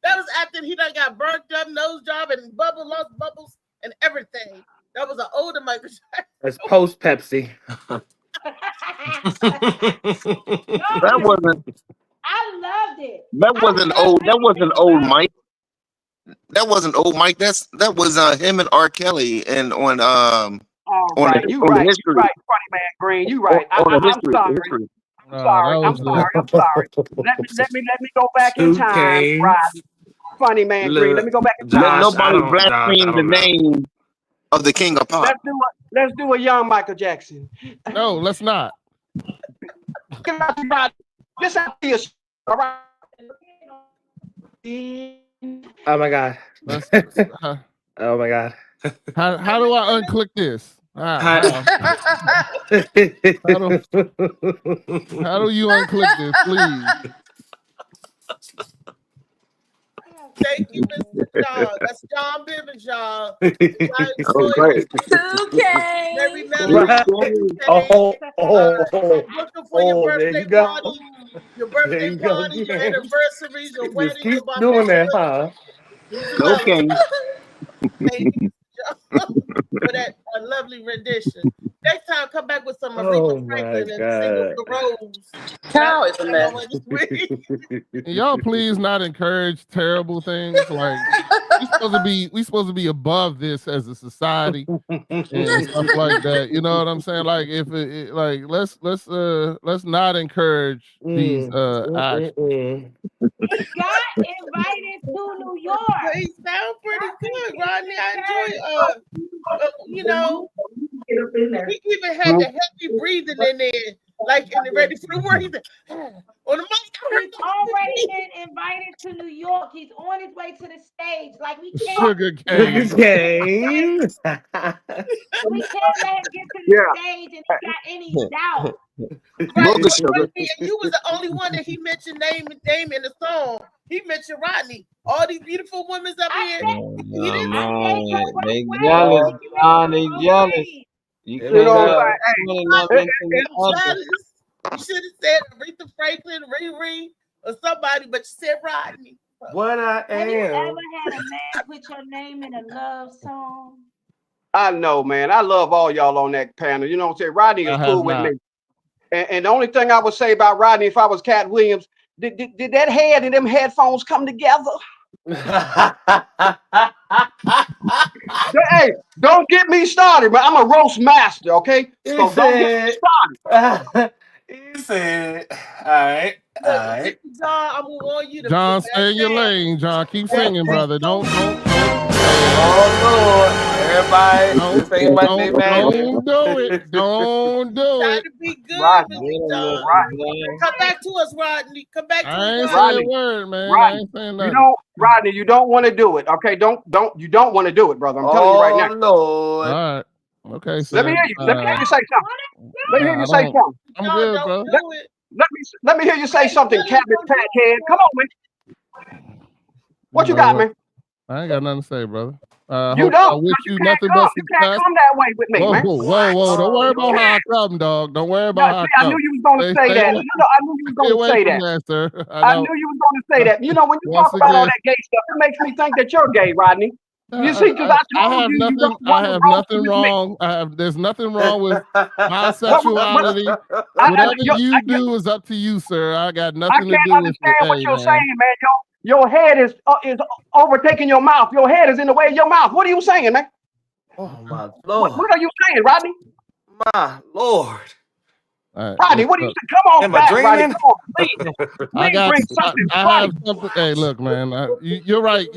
That was after he done got burnt up, nose job, and lost bubbles and everything. That was an older Michael Jackson. That's post Pepsi. That wasn't. I loved it. That wasn't old. That wasn't old Mike. That wasn't old Mike. That was him and R. Kelly and on All on right, the, you on the right, history. you right, funny man Green, you right. On the I'm history. sorry. The history. I'm sorry. Let me go back in Two time, Kings. Rod. Funny man Green. Let me go back in Let time. Josh, I nobody don't. Josh, I blaspheme the don't know. name of the king of pop. Let's do a young Michael Jackson. No, let's not. This out here, all right. Oh my god. Let's, Oh my god. how do I unclick this? How do you unclick this, please? Thank you, Mr. John. That's John Bivens, y'all. Oh, great. 2K. Every memory. Looking for your there birthday you go. party, your There birthday you go party, your again. anniversaries, your Just wedding, keep your bar doing that, mitzvah. huh? These are lovely. Okay. Thank you, John, for that lovely rendition. Next time, come back with some Oh Aretha my Franklin and sing god. the Rose. Cow is a mess. Can y'all please not encourage terrible things? Like we supposed to be above this as a society and stuff like that. You know what I'm saying? Like if like let's not encourage these actions. Got invited to New York. He sound pretty good, Rodney. I enjoy. You know, he even had the heavy breathing in there, like in the Ready for the World. He's like, on the mic. He's already been invited to New York. He's on his way to the stage. Like we can't, Sugar cane. We we can't let him get to the stage and he got any doubt. Right, but you was the only one that he mentioned name in the song. He mentioned Rodney. All these beautiful women up here. He didn't They jealous, John. They jealous. You can't jealous. You should have said Aretha Franklin, Riri, or somebody, but you said Rodney. What I am. Have you ever had a man put your name in a love song? I know, man. I love all y'all on that panel. You know what I'm saying? Rodney is cool with me. And the only thing I would say about Rodney, if I was Cat Williams, did that head and them headphones come together? Hey, don't get me started, man. I'm a roast master, okay? So don't get me started. He said, all right. John, I'm gonna warn you. John, stay in your lane, John. Keep singing, brother. Don't. Oh Lord, everybody, don't do it. Don't do Try it. to be good, Rodney. John. Come back to us, Rodney. Come back to us. I ain't saying a word, man. I ain't saying nothing. Rodney, you don't want to do it, okay? You don't want to do it, brother. I'm telling you right now. Lord. All right. Okay. Let me hear you. Let me hear you say something. Let me hear you say something. I'm good, bro. Let me hear you say something, Cabbage Pathead. Come on, man. What you got, man? I ain't got nothing to say, brother. You don't. I wish you can't nothing come. but You can't come that way with me, man. Whoa. Don't worry about how I come, dog. Don't worry about how I come. I knew you was going to say that. I knew you was going to say that. Sir. I knew you was going to say that. You know, when you talk about all that gay stuff, it makes me think that you're gay, Rodney. You see, because I told you don't want to roast with me. There's nothing wrong with my sexuality. Whatever you do is up to you, sir. I got nothing to do with it. I can't understand what you're saying, man. Your head is overtaking your mouth. Your head is in the way of your mouth. What are you saying, man? Oh my Lord. What are you saying, Rodney? My Lord. Rodney, what are you saying? Come on, am back, I dreaming? Rodney. Come on, please. I have something. Hey, look, man. You're right.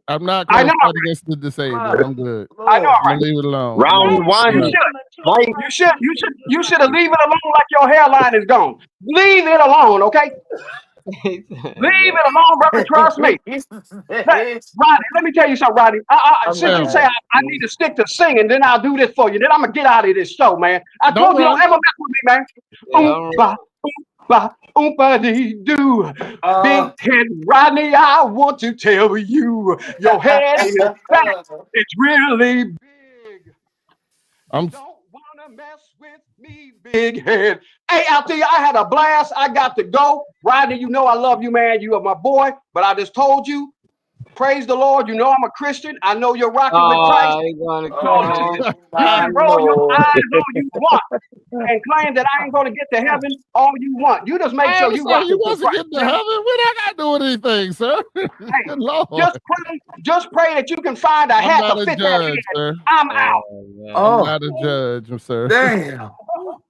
I'm not going to fight against the disabled. I'm good. I know, right? Leave it alone. Round one. You should have leave it alone like your hairline is gone. Leave it alone, okay? Leave it alone, brother. Trust me. Rodney, let me tell you something, Rodney. Since you say I need to stick to singing, then I'll do this for you. Then I'm gonna get out of this show, man. I told you don't ever mess with me, man. Oompa-dee-doo. Big head Rodney, I want to tell you, your head is fat. It's really big. Don't wanna mess with me, big head. Hey, out there, I had a blast. I got to go. Rodney, you know I love you, man. You are my boy. But I just told you, Praise the Lord. You know I'm a Christian. I know you're rocking with Christ. He's gonna Oh, You my can roll your Lord. eyes all you want and claim that I ain't going to get to heaven all you want. You just make sure you Sir, rocking you with wasn't Christ. getting to heaven. What I got to do with anything, sir? Good Lord. Just pray that you can find a I'm hat not to a fit that judge, head. sir. I'm out. I'm Oh, not a judge, sir. damn.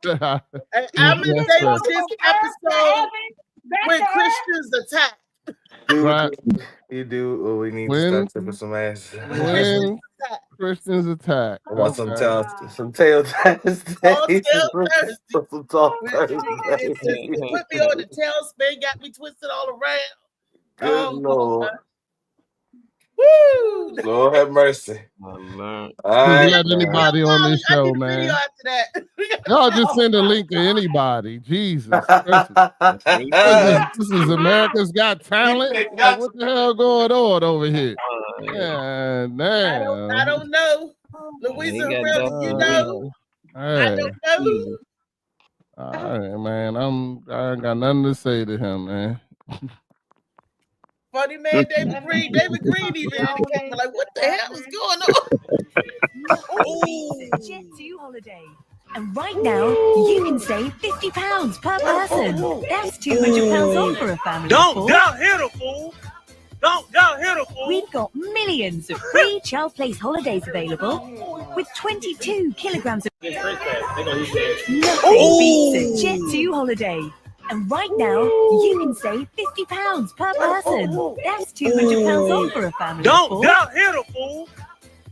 And I'm gonna Yes, say sir. this episode when Christians attack. Right. You do what we need to When start tipping some ass. when Christians attack. I want some Okay. tail Thursdays. Oh, tail Thursday. Some talk It Thursdays. put me on the tailspin, got me twisted all around. Good Lord. Woo! Lord have mercy. man. All Let anybody on this I show, did a video man. after that. Y'all just send a link to anybody. Jesus. This is America's Got Talent. Like, what the hell going on over here? Yeah, damn. I don't know. Louisa Herrera, you know? I don't know. All right, man. I ain't got nothing to say to him, man. Funny man, David Green. David Green even in the camera, like, what the hell is going on? Jet2 holiday. And right now, you can save £50 per person. That's £200 off for a family. Don't hit a fool. Don't hit a fool. We've got millions of free child place holidays available with 22 kilograms of nothing beats a Jet2 holiday. And right now, you can save £50 per person. That's £200 off for a family. Don't hit a fool.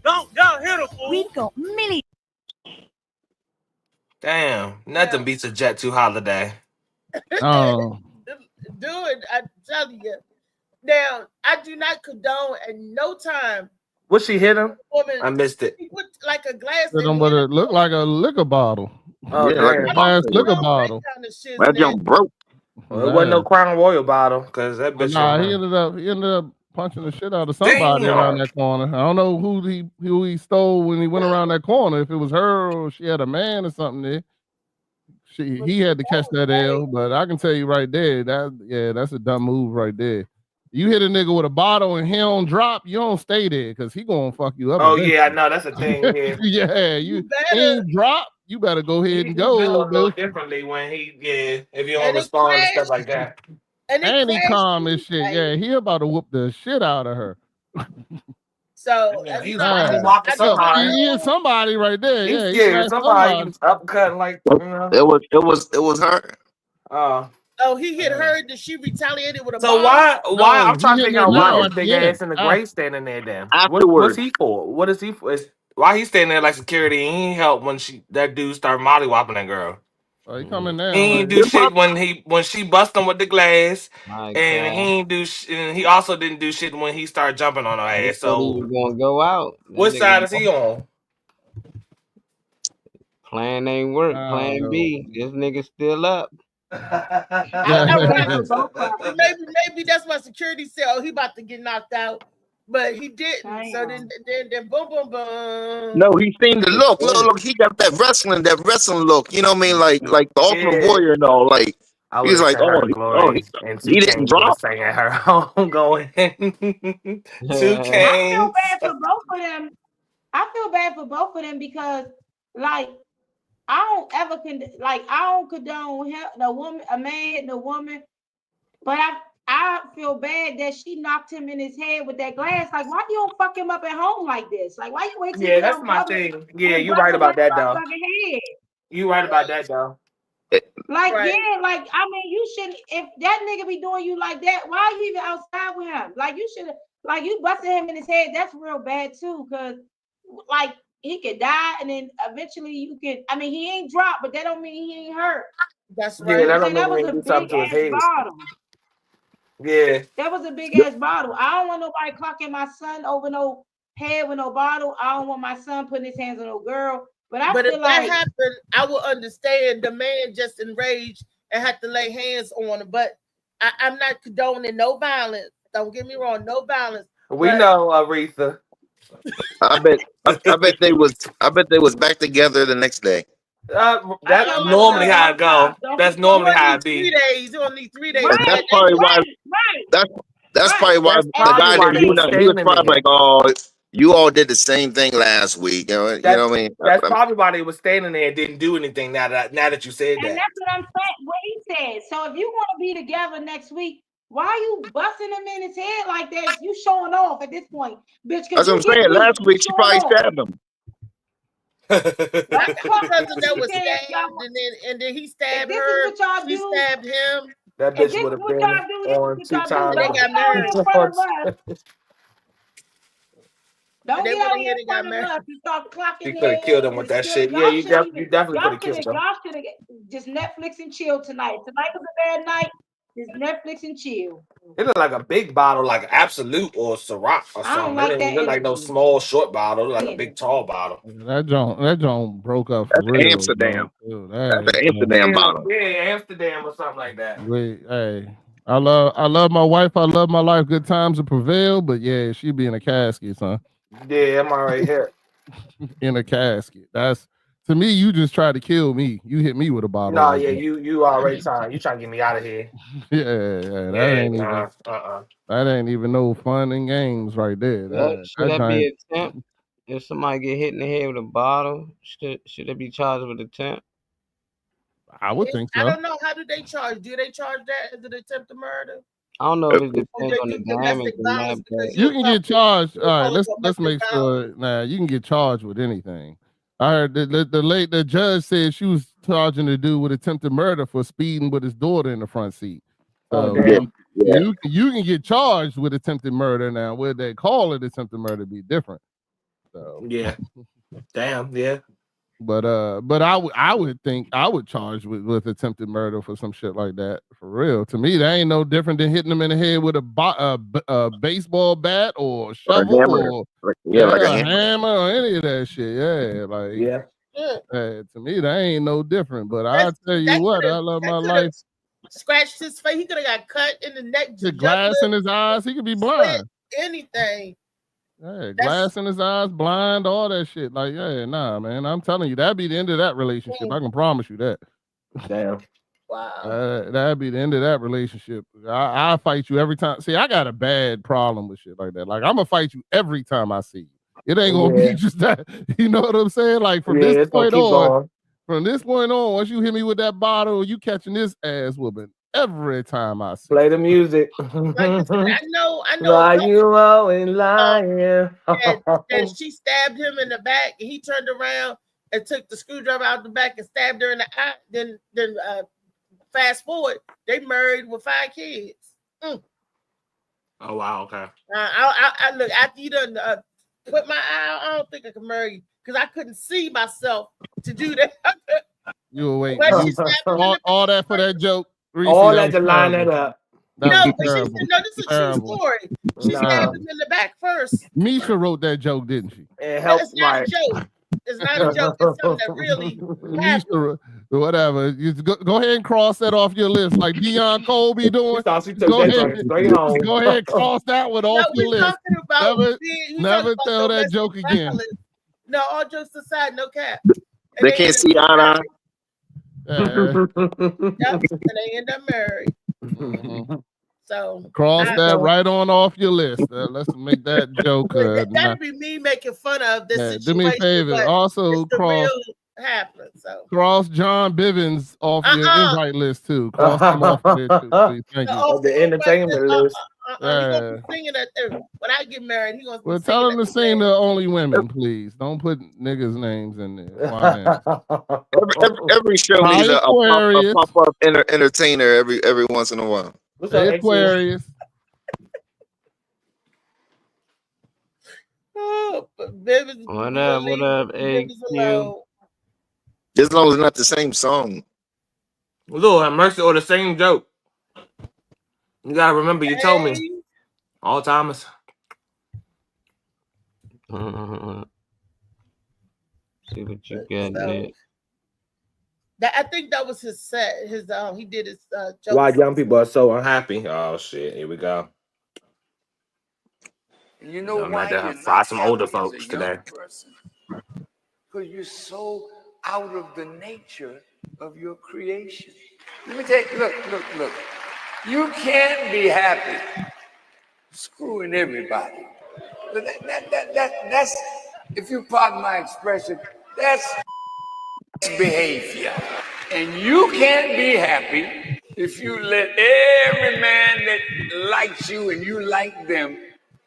Don't hit a fool. We've got millions. Damn, nothing beats a Jet2 holiday. Oh. Dude, I tell you. Now, I do not condone at no time. What she hit him? Woman, I missed it. She put like a glass Hit him with it looked like a liquor bottle. Oh, Yeah, damn. like Glass liquor bottle. that jump broke. Well, it wasn't no Crown Royal bottle because that bitch. Nah, he ended up punching the shit out of somebody around that corner. I don't know who he stole when he went around that corner. If it was her or she had a man or something there. He had to catch that L, but I can tell you right there, that's a dumb move right there. You hit a nigga with a bottle and he don't drop, you don't stay there because he gonna fuck you up. Oh yeah, I know that's a thing. Yeah, yeah, you ain't drop, you better go ahead and go. A little differently when if you don't respond and stuff like that. And he calm as shit. Yeah, he about to whoop the shit out of her. So he's somebody right there. He's Yeah, scared somebody upcutting like It was her. Oh, he hit her. Did she retaliated with a So bottle? why I'm trying to figure out why his big Yeah. ass in the grave standing there then? Afterwards. What's he for? What is he for? Why he standing there like security? He ain't help when that dude started mollywopping that girl. Oh, he coming down. He ain't do shit when she bust him with the glass, and he ain't do. And he also didn't do shit when he started jumping on her ass. So he was gonna go out. What side is he on? Plan ain't work. Plan B. This nigga still up. Maybe that's why security said, "Oh, he about to get knocked out," but he didn't. So then boom, boom, boom. No, he seen the look. Look, he got that wrestling look. You know what I mean? Like the Ultimate Warrior and all. Like he's like, he didn't drop. Saying her home going. 2K. I feel bad for both of them. I feel bad for both of them because, like, I don't condone a man hitting a woman, but I feel bad that she knocked him in his head with that glass. Like, why you don't fuck him up at home like this? Like, why you wait till that's my thing. Yeah, you right about that though. You right about that though. Like, yeah, like, I mean, you shouldn't, if that nigga be doing you like that, why are you even outside with him? Like, you should have, like, you busted him in his head, that's real bad too, because, like, he could die, and then eventually you could, I mean, he ain't dropped, but that don't mean he ain't hurt. That's right. Yeah, that don't that mean was he a do something to his head. bottle. Yeah. That was a big ass bottle. I don't want nobody clocking my son over no head with no bottle. I don't want my son putting his hands on no girl. But if that happened, I would understand the man just enraged and had to lay hands on him. But I'm not condoning no violence. Don't get me wrong, no violence. We know, Aretha. I bet they was back together the next day. That's normally how it go. That's normally how it be. 3 days. You only need 3 days. That's probably why. Right. That's probably why That's the probably guy why didn't they do was nothing. He was standing probably there. like, "Oh, you all did the same thing last week." You know what I mean? That's probably why they was standing there and didn't do anything. Now that you said And that. that's what I'm saying. What he said. So if you want to be together next week, why are you busting him in his head like that? You showing off at this point, bitch. That's what I'm saying. Last week she probably stabbed him. Because that was stabbed, and then he stabbed this her. is what y'all She do. stabbed him. That If bitch this would is have what been y'all do, this on is 2 what y'all do. times. They got married. In front of us. Don't They get out went here ahead in and got front of married. us. You start clocking You could have killed him with that shit. Yeah, you definitely could have killed him. y'all should have just Netflix and chill tonight. Tonight was a bad night. Just Netflix and chill. It looked like a big bottle, like Absolute or Ciroc or I don't something. like It didn't that look like no energy. small short bottle. It looked like a big tall bottle. That joint broke up for That's real. Amsterdam. Bro. That's an Amsterdam bottle. Yeah, Amsterdam or something like that. Wait, hey, I love my wife. I love my life. Good times will prevail, but yeah, she be in a casket, son. Yeah, I'm already here. In a casket. That's to me. You just tried to kill me. You hit me with a bottle. No, like yeah, that. you already trying. You trying to get me out of here. Yeah, that ain't even. That ain't even no fun and games right there. Should that be attempt? If somebody get hit in the head with a bottle, should they be charged with attempt? I would think I so. don't know. How do they charge? Do they charge that as an attempt to murder? I don't know if it Or depends they on the do damage domestic or violence not, because but You can get charged. All right, call it let's make sure. Nah, you can get charged with anything. I heard the judge said she was charging the dude with attempted murder for speeding with his daughter in the front seat. So you can get charged with attempted murder now. Where they call it attempted murder be different. So yeah, damn, yeah. But I would think I would charge with attempted murder for some shit like that. For real, to me that ain't no different than hitting them in the head with a baseball bat or shovel or like a hammer or any of that shit. Yeah, like to me that ain't no different. But I tell you what, I love my life. Scratched his face. He could have got cut in the neck. The glass in his eyes, he could be blind. Anything. Yeah, glass in his eyes, blind, all that shit. Like, yeah, nah, man. I'm telling you, that'd be the end of that relationship. I can promise you that. Damn. Wow. That'd be the end of that relationship. I'll fight you every time. See, I got a bad problem with shit like that. Like, I'm gonna fight you every time I see you. It ain't gonna be just that. You know what I'm saying? Like, from this point on, once you hit me with that bottle, you catching this ass whooping every time I see. Play the music. I know. Why you always lying? And she stabbed him in the back, and he turned around and took the screwdriver out the back and stabbed her in the eye. Then fast forward, they married with 5 kids. Oh wow, okay. I look after you done put my eye. I don't think I can marry you because I couldn't see myself to do that. You were waiting. Well, all that for that joke. Reese, all that to line that up. No, this is a true story. She stabbed him in the back first. Misha wrote that joke, didn't she? It's not a joke. It's not a joke. It's something that really happened. Whatever. You go ahead and cross that off your list, like Deion Cole be doing. Go ahead, cross that one off your list. Never tell that joke again. No, all jokes aside, no cap. They can't see eye to eye. And they end up married. Mm-hmm. So cross that right on off your list. Let's make that joke. That'd be me making fun of this situation. Do me a favor. Also cross happen. So cross John Bivens off your invite list too. Cross him off there too. Please. Thank you. The entertainment list. Singing at when I get married, he gonna. Well, tell him to sing the Only Women, please. Don't put niggas' names in there. every show needs a pop-up entertainer every once in a while. What's up, Aquarius? What up, AQ? As long as it's not the same song. Lord have mercy, or the same joke. You gotta remember, you told me. Alzheimer's. See what you got there. I think that was his set. He did his jokes. Why young people are so unhappy? Oh shit! Here we go. You know why? I'm gonna fry some older folks today. Because you're so out of the nature of your creation. Let me take look. You can't be happy screwing everybody. But that's, if you pardon my expression, that's behavior. And you can't be happy if you let every man that likes you and you like them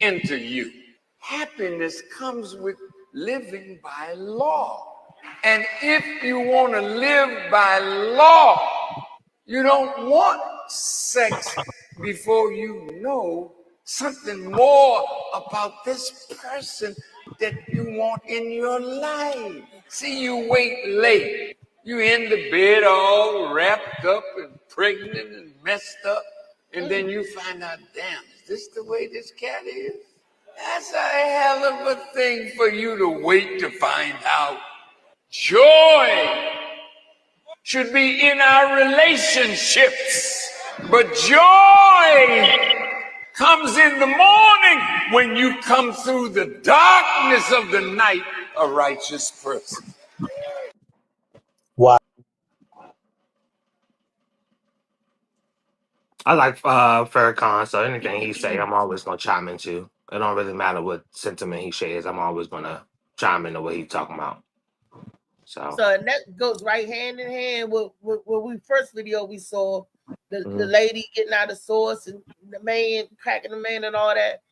enter you. Happiness comes with living by law. And if you want to live by law, you don't want sex before you know something more about this person that you want in your life. See, you wait late. You in the bed all wrapped up and pregnant and messed up. And then you find out, damn, is this the way this cat is? That's a hell of a thing for you to wait to find out. Joy should be in our relationships. But joy comes in the morning when you come through the darkness of the night, a righteous person. I like Farrakhan, so anything he say, I'm always gonna chime into. It don't really matter what sentiment he shares. I'm always gonna chime into what he's talking about. So and that goes right hand in hand with we first video we saw the lady getting out of source and the man cracking the man and all that.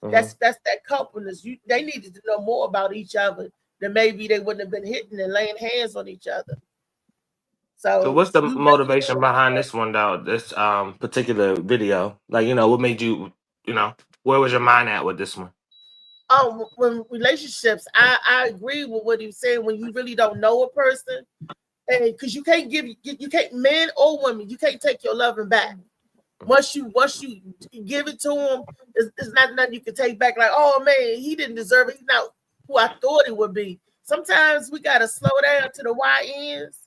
That's that coupleness. They needed to know more about each other. Then maybe they wouldn't have been hitting and laying hands on each other. So what's the motivation behind this one though? This particular video, like what made you, where was your mind at with this one? When relationships, I agree with what he was saying. When you really don't know a person, and because you can't men or women, you can't take your loving back. Once you give it to him, it's not nothing you can take back. Like, oh man, he didn't deserve it. He's not who I thought he would be. Sometimes we gotta slow down to the YNs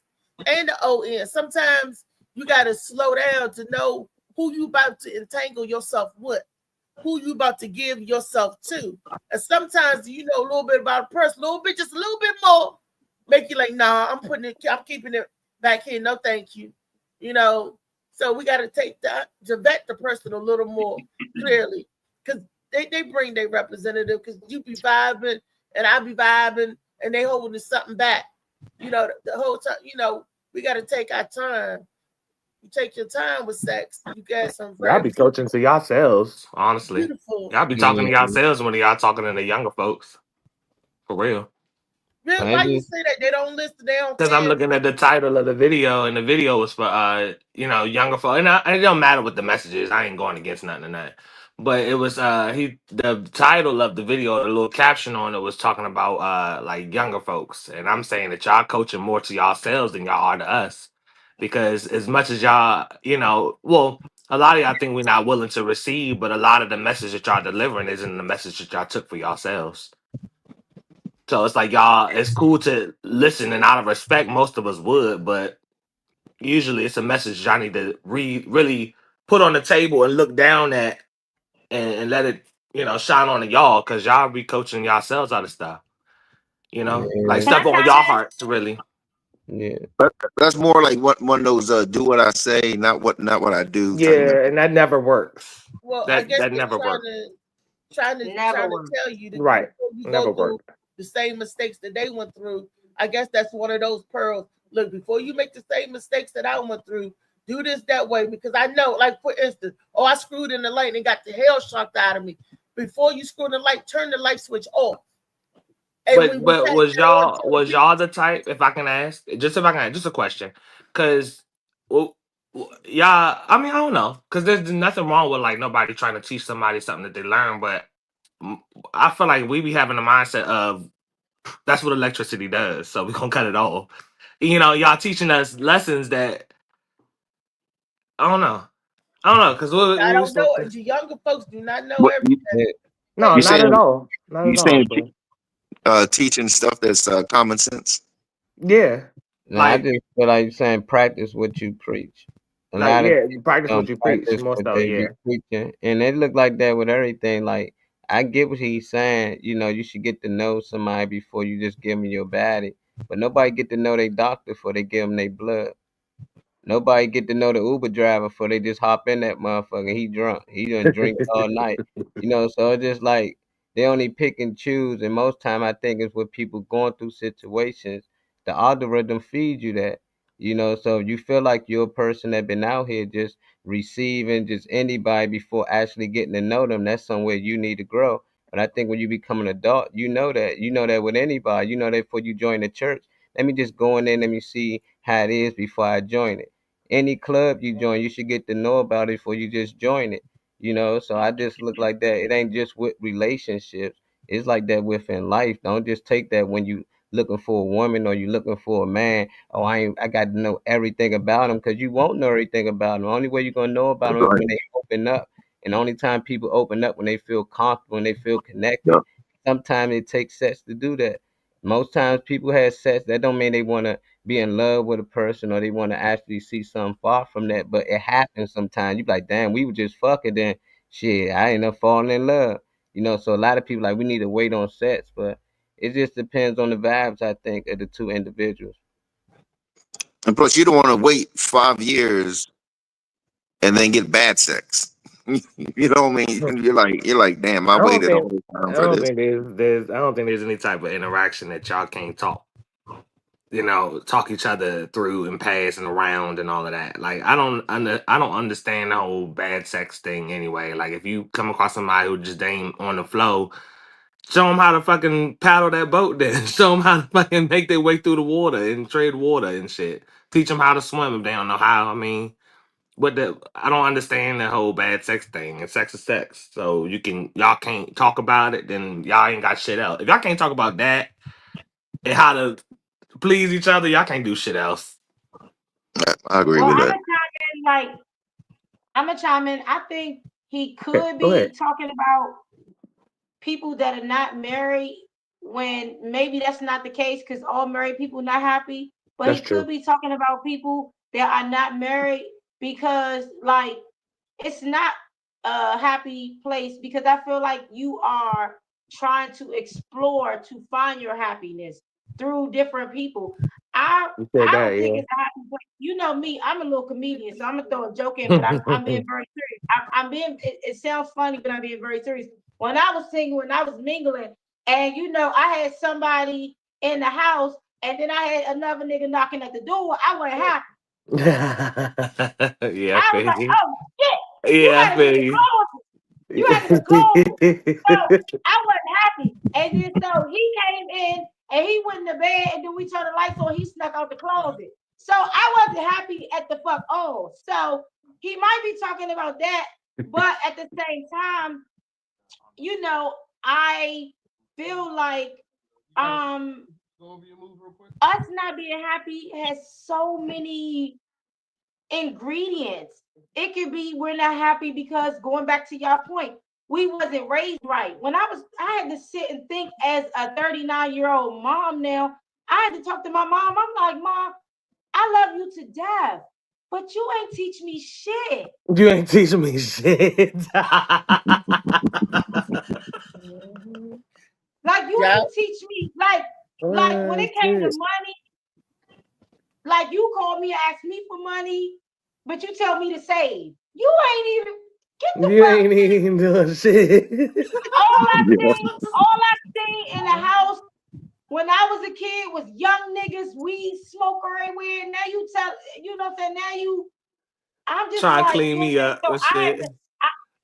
and the ON. Sometimes you gotta slow down to know who you about to entangle yourself with, who you about to give yourself to. And sometimes you know a little bit about a person, just a little bit more, make you like, nah, I'm keeping it back here. No, thank you. So we got to take that to vet the person a little more clearly, because they bring their representative, because you be vibing and I be vibing and they holding something back. The whole time, we got to take our time. You take your time with sex. You got some. Y'all be coaching to yourselves, honestly. Beautiful. Y'all be talking to yourselves when y'all talking to the younger folks. For real. Really? Why you say that? They don't listen. They don't. Because I'm looking at the title of the video, and the video was for younger folks. And it don't matter what the message is. I ain't going against nothing of that. But it was the title of the video, the little caption on it was talking about like younger folks. And I'm saying that y'all coaching more to yourselves than y'all are to us. Because as much as y'all, a lot of y'all think we're not willing to receive, but a lot of the message that y'all delivering isn't the message that y'all took for yourselves. So it's like y'all, it's cool to listen, and out of respect, most of us would, but usually it's a message y'all need to really put on the table and look down at and let it, shine on to y'all, because y'all be coaching yourselves out of stuff. Like stuff on y'all hearts, really. Yeah. That's more like one of those do what I say, not what I do. Yeah, and that never works. Well, that I guess that never works. Trying to tell you that right. You Never go through worked. the same mistakes that they went through. I guess that's one of those pearls. Look, before you make the same mistakes that I went through, do this that way, because I know, like for instance, I screwed in the light and got the hell shocked out of me. Before you screw in the light, turn the light switch off. But was y'all the type, if I can ask, just a question, because y'all, I mean, I don't know, because there's nothing wrong with like nobody trying to teach somebody something that they learn, but I feel like we be having the mindset of that's what electricity does, so we're gonna cut it off. Y'all teaching us lessons that I don't know, because I don't know. The younger folks do not know everything. No, not at all. Not at all. Teaching stuff that's common sense. Yeah. I just feel like you're saying practice what you preach. You practice what you preach. More so, yeah. Preaching. And it look like that with everything. Like, I get what he's saying. You should get to know somebody before you just give them your body. But nobody get to know their doctor before they give them their blood. Nobody get to know the Uber driver before they just hop in that motherfucker. He drunk. He done drink all night. So it's just like they only pick and choose. And most time I think it's with people going through situations. The algorithm feeds you that. So if you feel like you're a person that been out here just receiving just anybody before actually getting to know them, that's somewhere you need to grow. But I think when you become an adult, you know that with anybody, that before you join the church, let me just go in there, let me see how it is before I join it. Any club you join, you should get to know about it before you just join it. So I just look like that. It ain't just with relationships. It's like that within life. Don't just take that when you looking for a woman or you looking for a man. Oh, I got to know everything about them, because you won't know everything about them. The only way you're gonna know about them is when they open up. And the only time people open up when they feel comfortable, when they feel connected. Yeah. Sometimes it takes sex to do that. Most times people have sex. That don't mean they want to be in love with a person or they want to actually see something far from that. But it happens sometimes. You be like, damn, we were just fucking, then shit, I ain't up falling in love. So a lot of people like we need to wait on sex, but it just depends on the vibes, I think, of the two individuals. And plus, you don't want to wait 5 years and then get bad sex. You know what I mean? You're like, damn, I waited all this time for this. I don't think there's any type of interaction that y'all can't talk. Talk each other through and pass and around and all of that. Like I don't understand the whole bad sex thing anyway. Like if you come across somebody who just ain't on the flow, show them how to fucking paddle that boat. Then show them how to fucking make their way through the water and trade water and shit. Teach them how to swim if they don't know how. I mean, I don't understand the whole bad sex thing. And sex is sex. So y'all can't talk about it, then y'all ain't got shit else. If y'all can't talk about that and how to please each other, y'all can't do shit else. I agree with that. I'm gonna chime in. I think he could be talking about people that are not married when maybe that's not the case, because all married people not happy. But he could be talking about people that are not married because like it's not a happy place, because I feel like you are trying to explore to find your happiness through different people. I don't think it's a happy place. You know me, I'm a little comedian, so I'm gonna throw a joke in, but I'm being very serious. It sounds funny, but I'm being very serious. When I was single and I was mingling, and I had somebody in the house, and then I had another nigga knocking at the door, I wasn't happy. Yeah, I was like, oh shit, yeah, I feel you. You had to close. So I wasn't happy. And then so he came in and he went in the bed, and then we turned the lights on, he snuck out the closet. So I wasn't happy at the fuck all. So he might be talking about that, but at the same time, I feel like us not being happy has so many ingredients. It could be we're not happy because, going back to y'all point, we wasn't raised right. When I had to sit and think as a 39-year-old mom now. I had to talk to my mom. I'm like, Mom, I love you to death, but you ain't teach me shit. You ain't teaching me shit. Like you ain't teach me, like when it came to money, like you called me and asked me for money, but you tell me to save. You ain't even get the fuck. Ain't even doing shit. All I seen in the house when I was a kid was young niggas, weed smoker everywhere. Now you tell, what I'm saying? Now I'm just trying like, to clean me up. So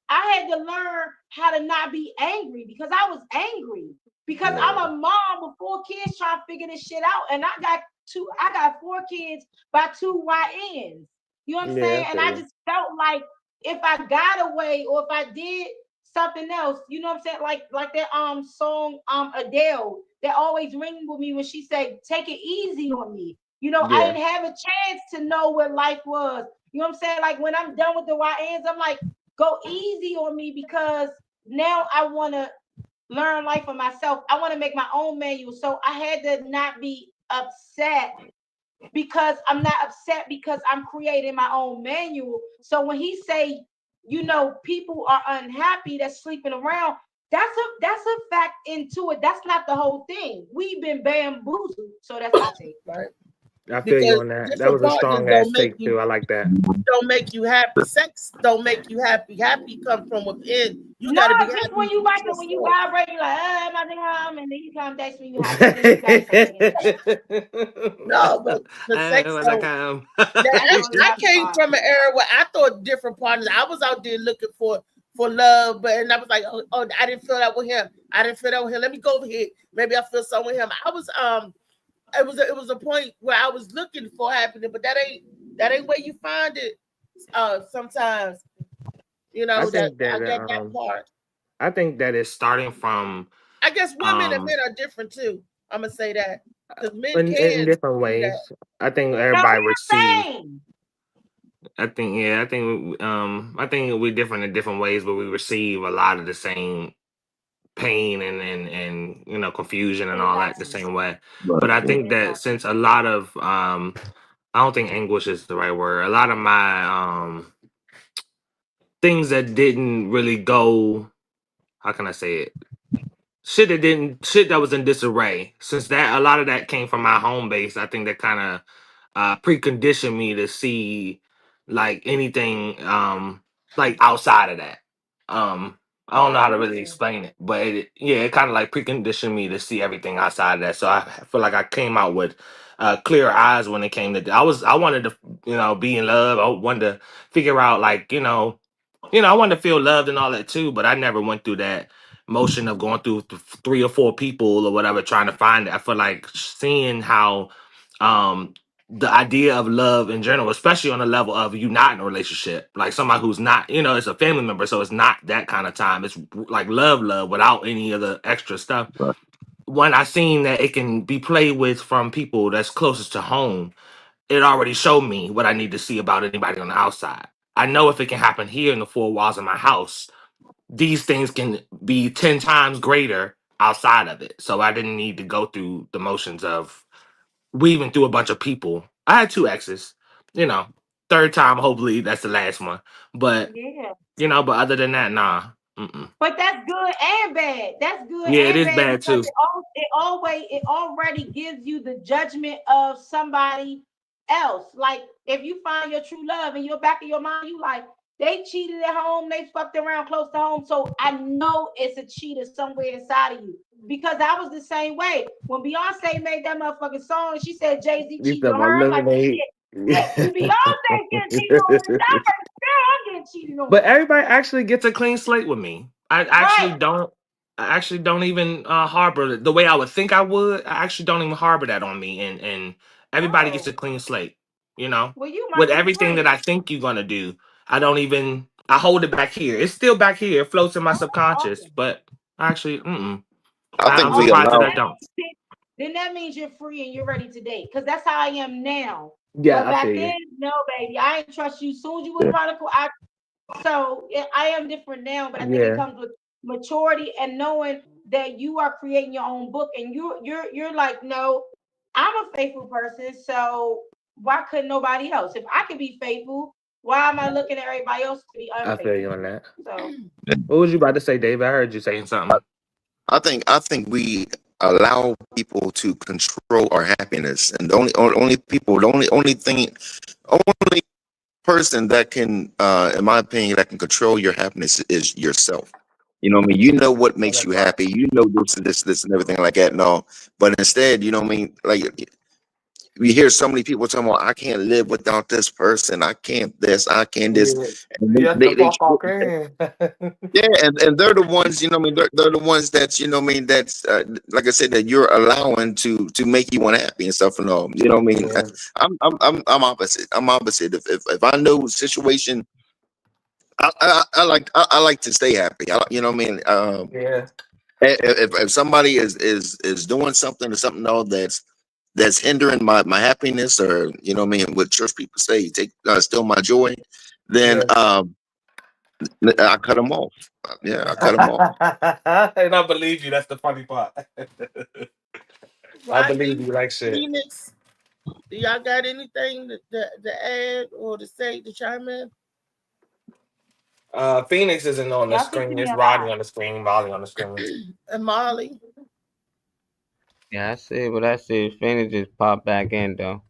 I had to learn how to not be angry, because I was angry because I'm a mom with 4 kids trying to figure this shit out, and I got 4 kids by 2 YNs. You know what I'm saying? And I just felt like if I got away or if I did something else, you know what I'm saying? Like that song Adele that always rings with me when she said, "Take it easy on me." I didn't have a chance to know what life was. You know what I'm saying? Like when I'm done with the YNs, I'm like, go easy on me, because now I want to learn life for myself. I want to make my own manual. So I had to not be upset, because I'm not upset because I'm creating my own manual. So when he say, people are unhappy that's sleeping around, that's a fact into it. That's not the whole thing. We've been bamboozled. So that's my take. Right. I feel you because on that. That different was a partners strong don't ass make take you too. I like that. don't make you happy. Sex don't make you happy. Happy comes from within. You No, gotta be just happy when you with like it, when you yourself. vibrate, you're like, my thing home, and then you come text me, you happy. And then you gotta say it. No, but the sex When I don't. come. I came from an era where I thought different partners. I was out there looking for love, but and I was like, oh, I didn't feel that with him. I didn't feel that with him. Let me go over here. Maybe I feel something with him. I was it was a point where I was looking for happiness, but that ain't where you find it. Sometimes, you know, I that think that I get that part. I think that it's starting from I guess women and men are different too. I'm gonna say that because men in can different do ways. that. I think No, everybody we're the receives. same. I think we're different in different ways, but we receive a lot of the same pain and you know confusion and all that the Exactly. same way. Right. But I think that since a lot of I don't think anguish is the right word. A lot of my things that didn't really go, how can I say it? Shit that was in disarray. Since that a lot of that came from my home base, I think that kind of preconditioned me to see like anything like outside of that. I don't know how to really explain it, but it kind of like preconditioned me to see everything outside of that. So I feel like I came out with clear eyes when it came to I wanted to be in love. I wanted to figure out like I wanted to feel loved and all that too, but I never went through that motion of going through 3 or 4 people or whatever trying to find it. I feel like seeing how the idea of love in general, especially on the level of you not in a relationship, like somebody who's not, it's a family member, so it's not that kind of time. It's like love without any of the extra stuff. Right. When I seen that it can be played with from people that's closest to home, it already showed me what I need to see about anybody on the outside. I know if it can happen here in the 4 walls of my house, these things can be 10 times greater outside of it. So I didn't need to go through the motions of weaving through a bunch of people. I had 2 exes, third time, hopefully that's the last one. But, Yeah. but other than that, nah. Mm-mm. But that's good and bad. That's good Yeah, and it is bad bad because too. it already gives you the judgment of somebody else. Like if you find your true love in your back of your mind, you like they cheated at home, they fucked around close to home. So I know it's a cheater somewhere inside of you. Because I was the same way. When Beyonce made that motherfucking song and she said Jay-Z cheated on her, I'm like, shit. Beyonce getting cheated on me. I'm getting cheated on. But everybody actually gets a clean slate with me. I actually don't even harbor the way I would think I would. I actually don't even harbor that on me, and everybody gets a clean slate. Well, you With must be everything free. that I think you're gonna do, I hold it back here. It's still back here. It floats in my subconscious, but actually, I think I'm we surprised that allow. I don't. Then that means you're free and you're ready to date. Because that's how I am now. Yeah, but I back feel you. then, no, baby. I didn't trust you. Soon as you was radical, I am different now, but I think it comes with maturity and knowing that you are creating your own book and you're like, no, I'm a faithful person, so why couldn't nobody else? If I can be faithful, why am I looking at everybody else to be unfaithful? I feel you on that. So What was you about to say, David? I heard you saying something. I think we allow people to control our happiness, and the only person that can, in my opinion, that can control your happiness is yourself. You know what I mean? You know what makes you happy. You know this, and everything like that and all. But instead, you know what I mean? Like we hear so many people talking about, I can't live without this person. I can't this. I can't this. And yeah, and they're the ones, you know what I mean? They're the ones that, you know what I mean, that's like I said, that you're allowing to make you unhappy and stuff and all. You know what I mean? I'm opposite. I'm opposite. If I know situation, I like to stay happy. You know what I mean? If somebody is doing something or something else that's hindering my happiness, or you know what I mean, what church people say, steal my joy, then I cut them off. Yeah, I cut them off. And I believe you. That's the funny part. I believe you like shit. Phoenix, do y'all got anything to add or to say to chime in? Phoenix isn't on the screen. It's Rodney on the screen, Molly on the screen. And Molly. Yeah, I said what I said. Phoenix just popped back in though.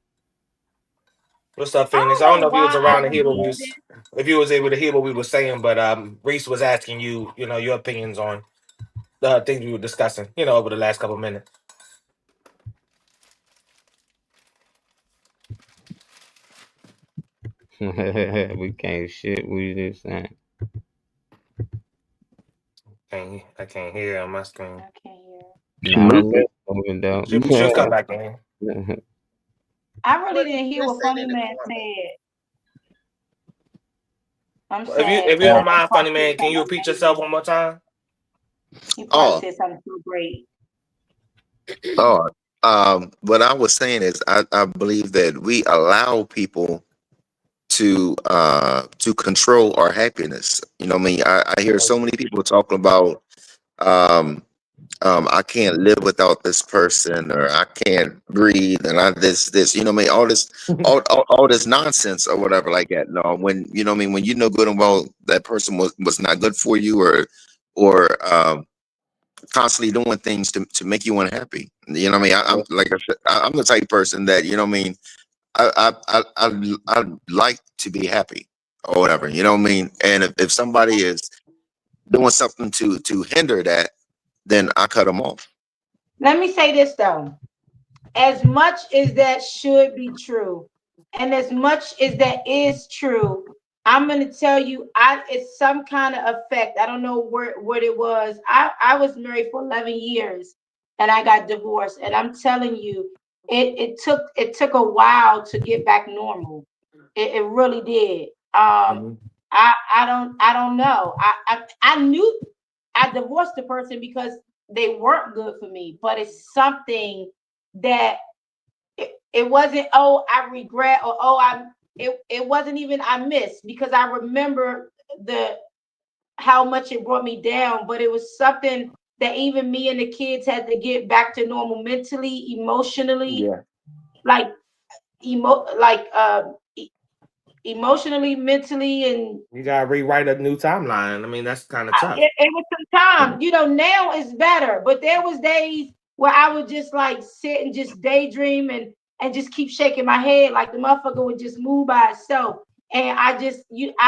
What's up, I Phoenix? I don't don't know know if you was why I around to hear what we believe was, if you was able to hear what we were saying, but Reese was asking you, your opinions on the things we were discussing, over the last couple minutes. We can't shit. We just saying. I can't hear on my screen. I can't hear. Nah, I'm just moving down. She'll come back in. I really didn't hear what Funny Man said. I'm sad. If you don't mind, Funny Man, can you repeat yourself one more time? You probably said something so great. What I was saying is I believe that we allow people to control our happiness. You know what I mean? I hear so many people talking about I can't live without this person, or I can't breathe, and this, you know what I mean? All this nonsense or whatever like that. No, when you know what I mean, when you know good and well that person was not good for you, or constantly doing things to make you unhappy. You know what I mean? I'm like I said, I'm the type of person that, you know what I mean, I like to be happy or whatever, you know what I mean? And if somebody is doing something to hinder that, then I cut them off. Let me say this though. As much as that should be true, and as much as that is true, I'm gonna tell you, it's some kind of effect. I don't know what it was. I was married for 11 years and I got divorced, and I'm telling you, it took a while to get back normal. It really did. I don't know. I knew I divorced the person because they weren't good for me, but it's something that it wasn't, oh, I regret, or it wasn't even I missed, because I remember how much it brought me down, but it was something that even me and the kids had to get back to normal mentally, emotionally, emotionally, mentally, and you gotta rewrite a new timeline. I mean, that's kind of tough. It was some time. Now it's better, but there was days where I would just like sit and just daydream and just keep shaking my head like the motherfucker would just move by itself. And I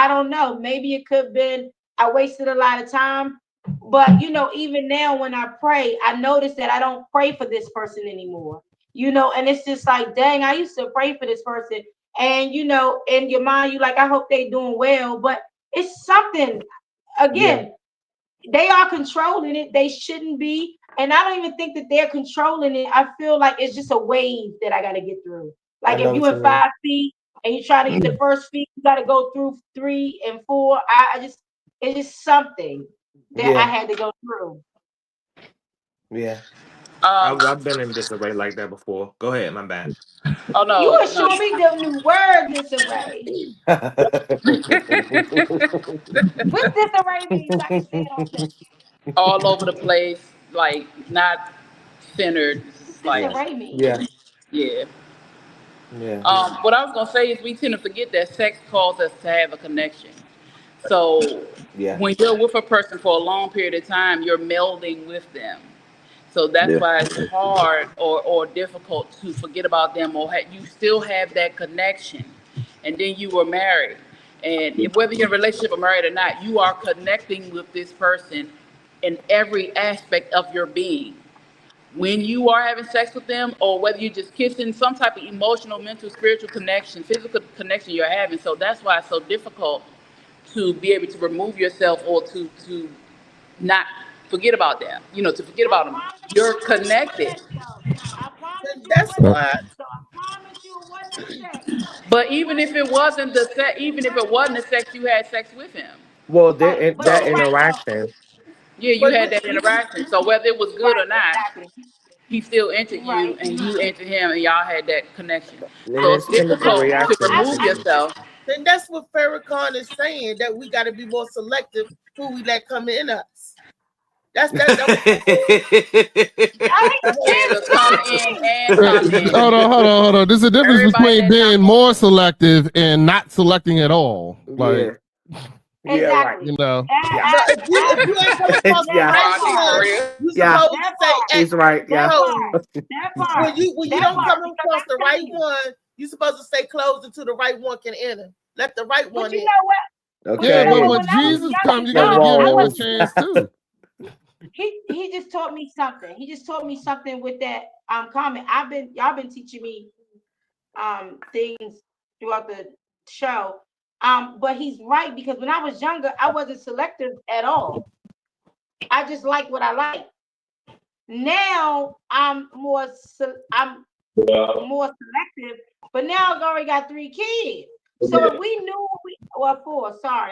don't know, maybe it could have been I wasted a lot of time, but even now when I pray, I notice that I don't pray for this person anymore. And it's just like, dang, I used to pray for this person. And in your mind, you like, I hope they doing well, but it's something, again, they are controlling it. They shouldn't be. And I don't even think that they're controlling it. I feel like it's just a wave that I got to get through. Like if you're in 5 feet and you try to get the first feet, you got to go through 3 and 4. It's just something that I had to go through. Yeah. I've been in disarray like that before. Go ahead, my bad. Oh no, you were showing me the new word disarray. What disarray means? All over the place, like not centered. Like yeah. What I was gonna say is we tend to forget that sex calls us to have a connection. So when you're with a person for a long period of time, you're melding with them. So that's why it's hard or difficult to forget about them, or you still have that connection. And then you were married. And whether you're in a relationship or married or not, you are connecting with this person in every aspect of your being. When you are having sex with them, or whether you're just kissing, some type of emotional, mental, spiritual connection, physical connection you're having. So that's why it's so difficult to be able to remove yourself or to not forget about them, to forget about them. You're connected. That's why. But even if it wasn't the sex, you had sex with him. Well, that interaction. Yeah, you had that interaction. So whether it was good or not, he still entered you and you entered him, and y'all had that connection. So it's difficult to remove yourself. Then that's what Farrakhan is saying, that we got to be more selective who we let come in us. That's Hold on. There's a difference between being more selective and not selecting at all. Like, exactly. If you ain't coming across the right one, you supposed to say, he's right. Yeah. When you don't come across the right one, You're supposed to stay closed until the right one can enter. Let the right one But you in. know what? Okay. Yeah, You know but what? when When I was Jesus young, comes, you gotta young, give I him a was chance too. he just taught me something. He just taught me something with that comment. Y'all been teaching me things throughout the show. But he's right, because when I was younger, I wasn't selective at all. I just like what I like. Now I'm more selective, but now I've already got 3 kids. So if we knew, well, 4. Sorry,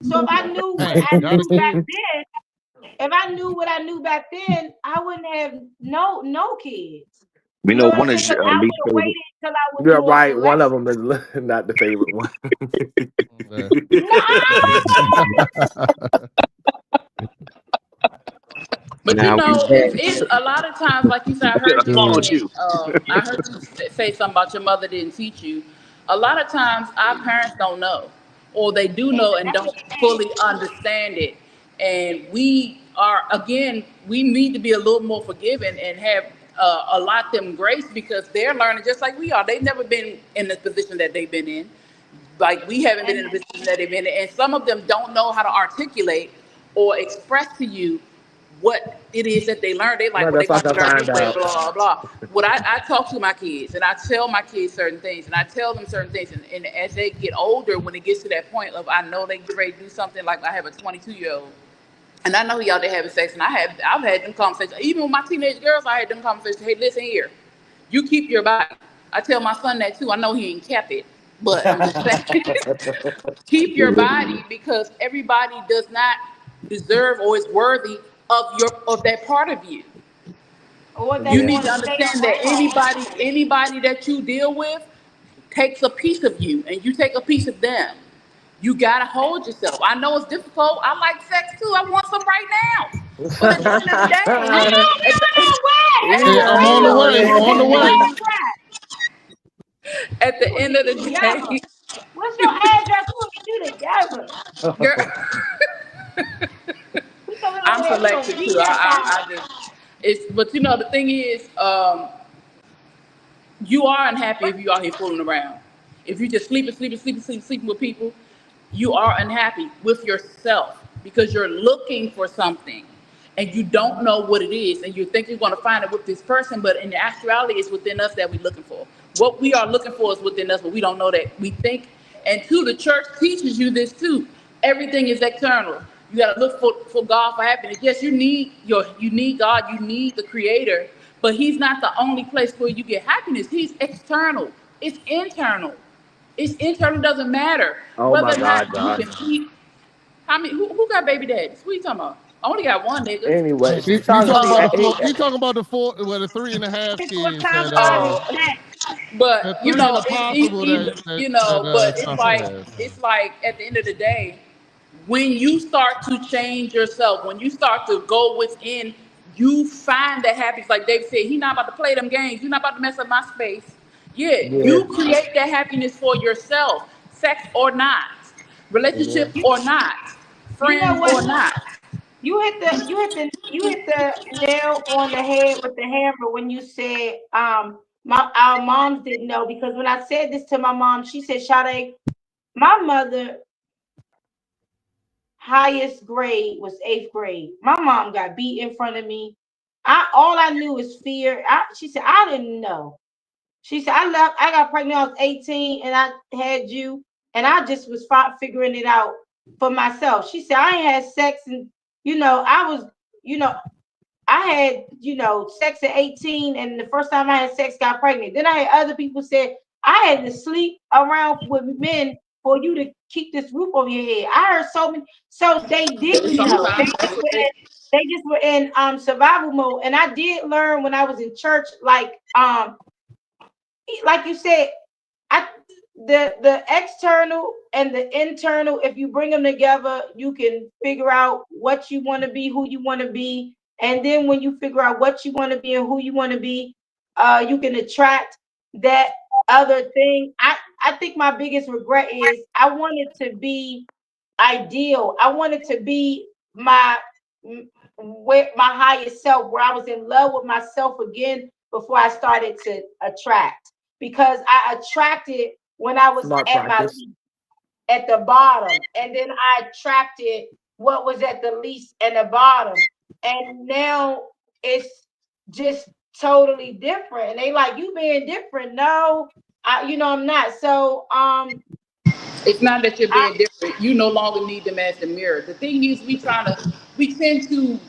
so if I knew what I knew back then, if I knew what I knew back then, I wouldn't have no kids. We You know know what I'm one saying? is Because your I would least have favorite. waited till I was You're more right. One of selective. them is not the favorite one. But Now, you know, we it's a lot of times, like you said, I heard you say, I heard you say something about your mother didn't teach you. A lot of times, our parents don't know, or they do know and That's what don't she fully said. understand it. And we are, again, we need to be a little more forgiving and have allot them grace, because they're learning just like we are. They've never been in the position that they've been in. Like we haven't been in the position that they've been in, and some of them don't know how to articulate or express to you what it is that they learn. They like, well, they Motherfucker, probably learn find this way, out. blah, blah, blah. What I talk to my kids, and I tell my kids certain things, and I tell them certain things, and as they get older, when it gets to that point of I know they get ready to do something, like I have a 22-year-old, and I know he out there having sex, and I've had them conversations. Even with my teenage girls, I had them conversations. Hey, listen here, you keep your body. I tell my son that too. I know he ain't kept it, but I'm just saying, keep your body, because everybody does not deserve or is worthy of that part of you. Or You that need want to to stay understand that around. anybody that you deal with takes a piece of you, and you take a piece of them. You gotta hold yourself. I know it's difficult. I like sex too. I want some right now. But at the end of the day, at the, Hey, I'm on the way. I'm on the way. at the end of the Together. day, What's your address? We'll get you together. girl, We come over I'm there, we gonna selective beat too. that time. I just it's but you know the thing is, you are unhappy if you out here fooling around. If you just sleeping with people, you are unhappy with yourself, because you're looking for something and you don't know what it is, and you think you're going to find it with this person, but in actuality, it's within us that we're looking for. What we are looking for is within us, but we don't know that. We think, and two, the church teaches you this too. Everything is external. You got to look for God for happiness. Yes, you need God, you need the Creator, but He's not the only place where you get happiness. He's external. It's internal. It's internal. Doesn't matter Oh my whether or God, not you Josh. can keep. How many? Who got baby daddies? What are you talking about? I only got one nigga. Anyway, He, she's he's talking. talking See, about the he, four. He's talking about the 4, well, the 3.5 Before kids time that started Oh, sex. but the you 3 know, are possible that but Tasha has. it's like at the end of the day, when you start to change yourself, when you start to go within, you find that happiness. Like David said, he's not about to play them games. You're not about to mess up my space. Yeah, yeah, you create that happiness for yourself, sex or not, yeah. relationship or not, You know friends what? or not. You hit the nail on the head with the hammer when you said our moms didn't know, because when I said this to my mom, she said, Sade, my mother highest grade was 8th grade. My mom got beat in front of me. All I knew is fear. She said, I didn't know. She said, I got pregnant, I was 18, and I had you, and I just was figuring it out for myself. She said, I ain't had sex, and I had, sex at 18, and the first time I had sex, got pregnant. Then I had other people say, I had to sleep around with men for you to keep this roof over your head. I heard so many, so they didn't know. Sometimes They just were in survival mode. And I did learn when I was in church, like you said, the external and the internal, if you bring them together, you can figure out what you want to be, who you want to be. And then when you figure out what you want to be and who you want to be, you can attract that other thing. I think my biggest regret is I wanted to be ideal. I wanted to be my highest self, where I was in love with myself again before I started to attract. because I attracted when I was Smart at practice. at the bottom, and then I attracted what was at the least and the bottom, and now it's just totally different. And they like, you being different. No, I'm not. So it's not that you're being different. You no longer need them as the mirror. The thing is, we tend to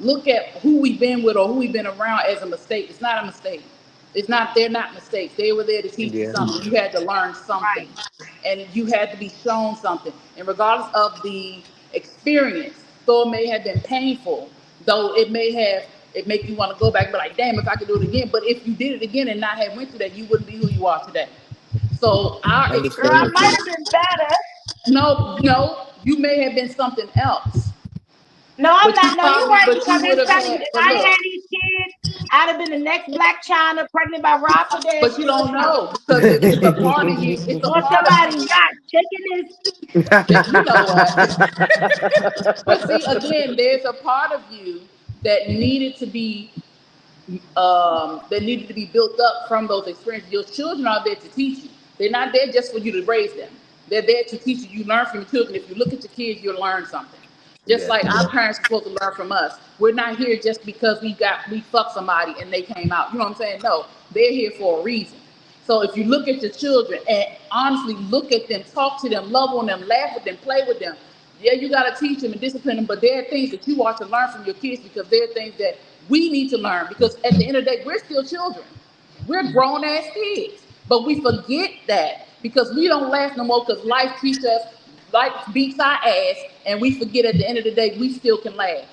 look at who we've been with or who we've been around as a mistake. It's not a mistake. They're not mistakes. They were there to teach you something. You had to learn something. And you had to be shown something. And regardless of the experience, though it may have been painful, though it make you want to go back and be like, damn, if I could do it again. But if you did it again and not have went through that, you wouldn't be who you are today. So our experience, I might have been better. No, you may have been something else. No, I'm not. No, you're right. But you would have had. If I had these kids, I'd have been the next Black China, pregnant by Rob Fidel. But you don't know because it's a part of you. It's a or somebody not taking this. You know what? But see, again, there's a part of you that needed to be built up from those experiences. Your children are there to teach you. They're not there just for you to raise them. They're there to teach you. You learn from your children. If you look at your kids, you'll learn something. Just like our parents are supposed to learn from us. We're not here just because we fucked somebody and they came out. You know what I'm saying? No, they're here for a reason. So if you look at your children and honestly look at them, talk to them, love on them, laugh with them, play with them. Yeah, you got to teach them and discipline them, but there are things that you ought to learn from your kids because there are things that we need to learn because at the end of the day, we're still children. We're grown-ass kids, but we forget that because we don't laugh no more because life treats us, life beats our ass, and we forget at the end of the day, we still can laugh.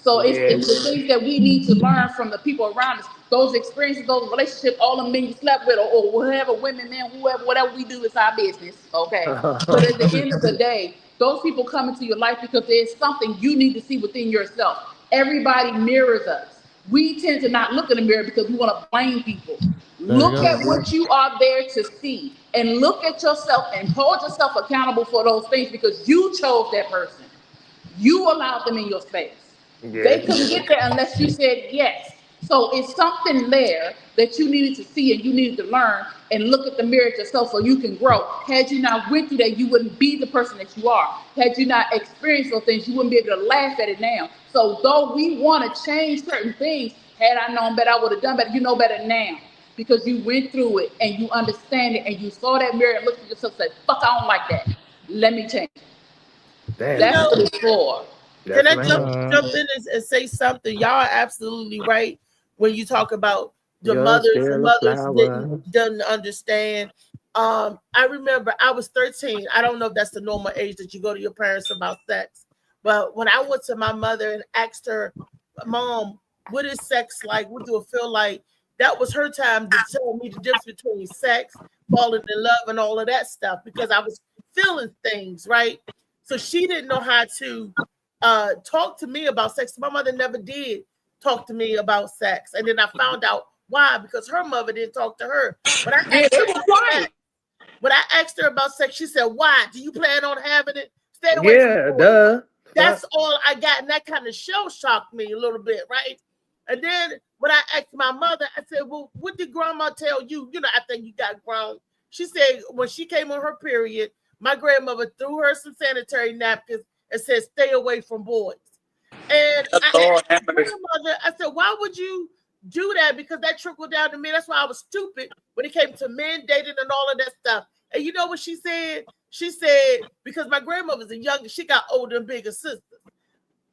So it's the things that we need to learn from the people around us, those experiences, those relationships, all the men you slept with, or whatever, women, men, whoever, whatever we do is our business, okay? But at the end of the day, those people come into your life because there's something you need to see within yourself. Everybody mirrors us. We tend to not look in the mirror because we want to blame people. Look at what you are there to see and look at yourself and hold yourself accountable for those things because you chose that person. You allowed them in your space. They couldn't get there unless you said yes. So it's something there that you needed to see and you needed to learn and look at the mirror at yourself so you can grow. Had you not went through that, you wouldn't be the person that you are. Had you not experienced those things, you wouldn't be able to laugh at it now. So though we want to change certain things, had I known better, I would have done better. You know better now because you went through it and you understand it and you saw that mirror and looked at yourself and said, fuck, I don't like that. Let me change. That's what it's for. Can I jump in and say something? Y'all are absolutely right when you talk about the mothers didn't understand. I remember I was 13. I don't know if that's the normal age that you go to your parents about sex. But when I went to my mother and asked her, Mom, what is sex like? What do it feel like? That was her time to tell me the difference between sex, falling in love, and all of that stuff because I was feeling things, right? So she didn't know how to talk to me about sex. My mother never did talk to me about sex. And then I found out why, because her mother didn't talk to her. But when I asked her about sex, she said, why? Do you plan on having it? Stay away from boys. That's all I got. And that kind of shell shocked me a little bit, right? And then when I asked my mother, I said, well, what did grandma tell you? You know, I think you got grown. She said when she came on her period, my grandmother threw her some sanitary napkins and said, stay away from boys. And I asked my grandmother, I said, why would you do that? Because that trickled down to me. That's why I was stupid when it came to men dating and all of that stuff. And you know what she said? She said, because my grandmother was the youngest, she got older and bigger sisters.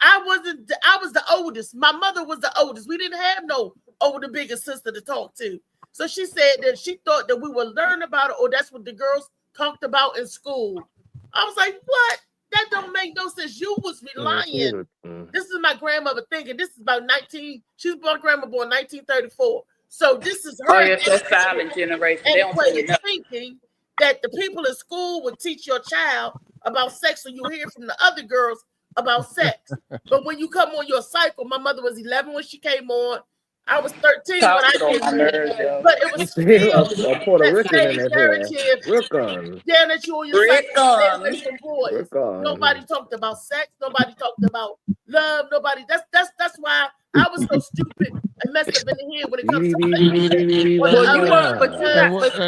I was the oldest. My mother was the oldest. We didn't have no older, bigger sister to talk to. So she said that she thought that we would learn about it, or that's what the girls talked about in school. I was like, what? That don't make no sense. You was relying. This is my grandmother thinking. This is about she was my grandma born 1934. So this is her. Oh, yes, that's silent generation. They don't say enough. Thinking that the people in school would teach your child about sex, so you hear from the other girls about sex. But when you come on your cycle, my mother was 11 when she came on. I was 13 when I came on. But it was still a Puerto Rican in that narrative. Down at you on your cycle. Nobody talked about sex. Nobody talked about love. Nobody. That's why I was so stupid and messed up in the head when it comes to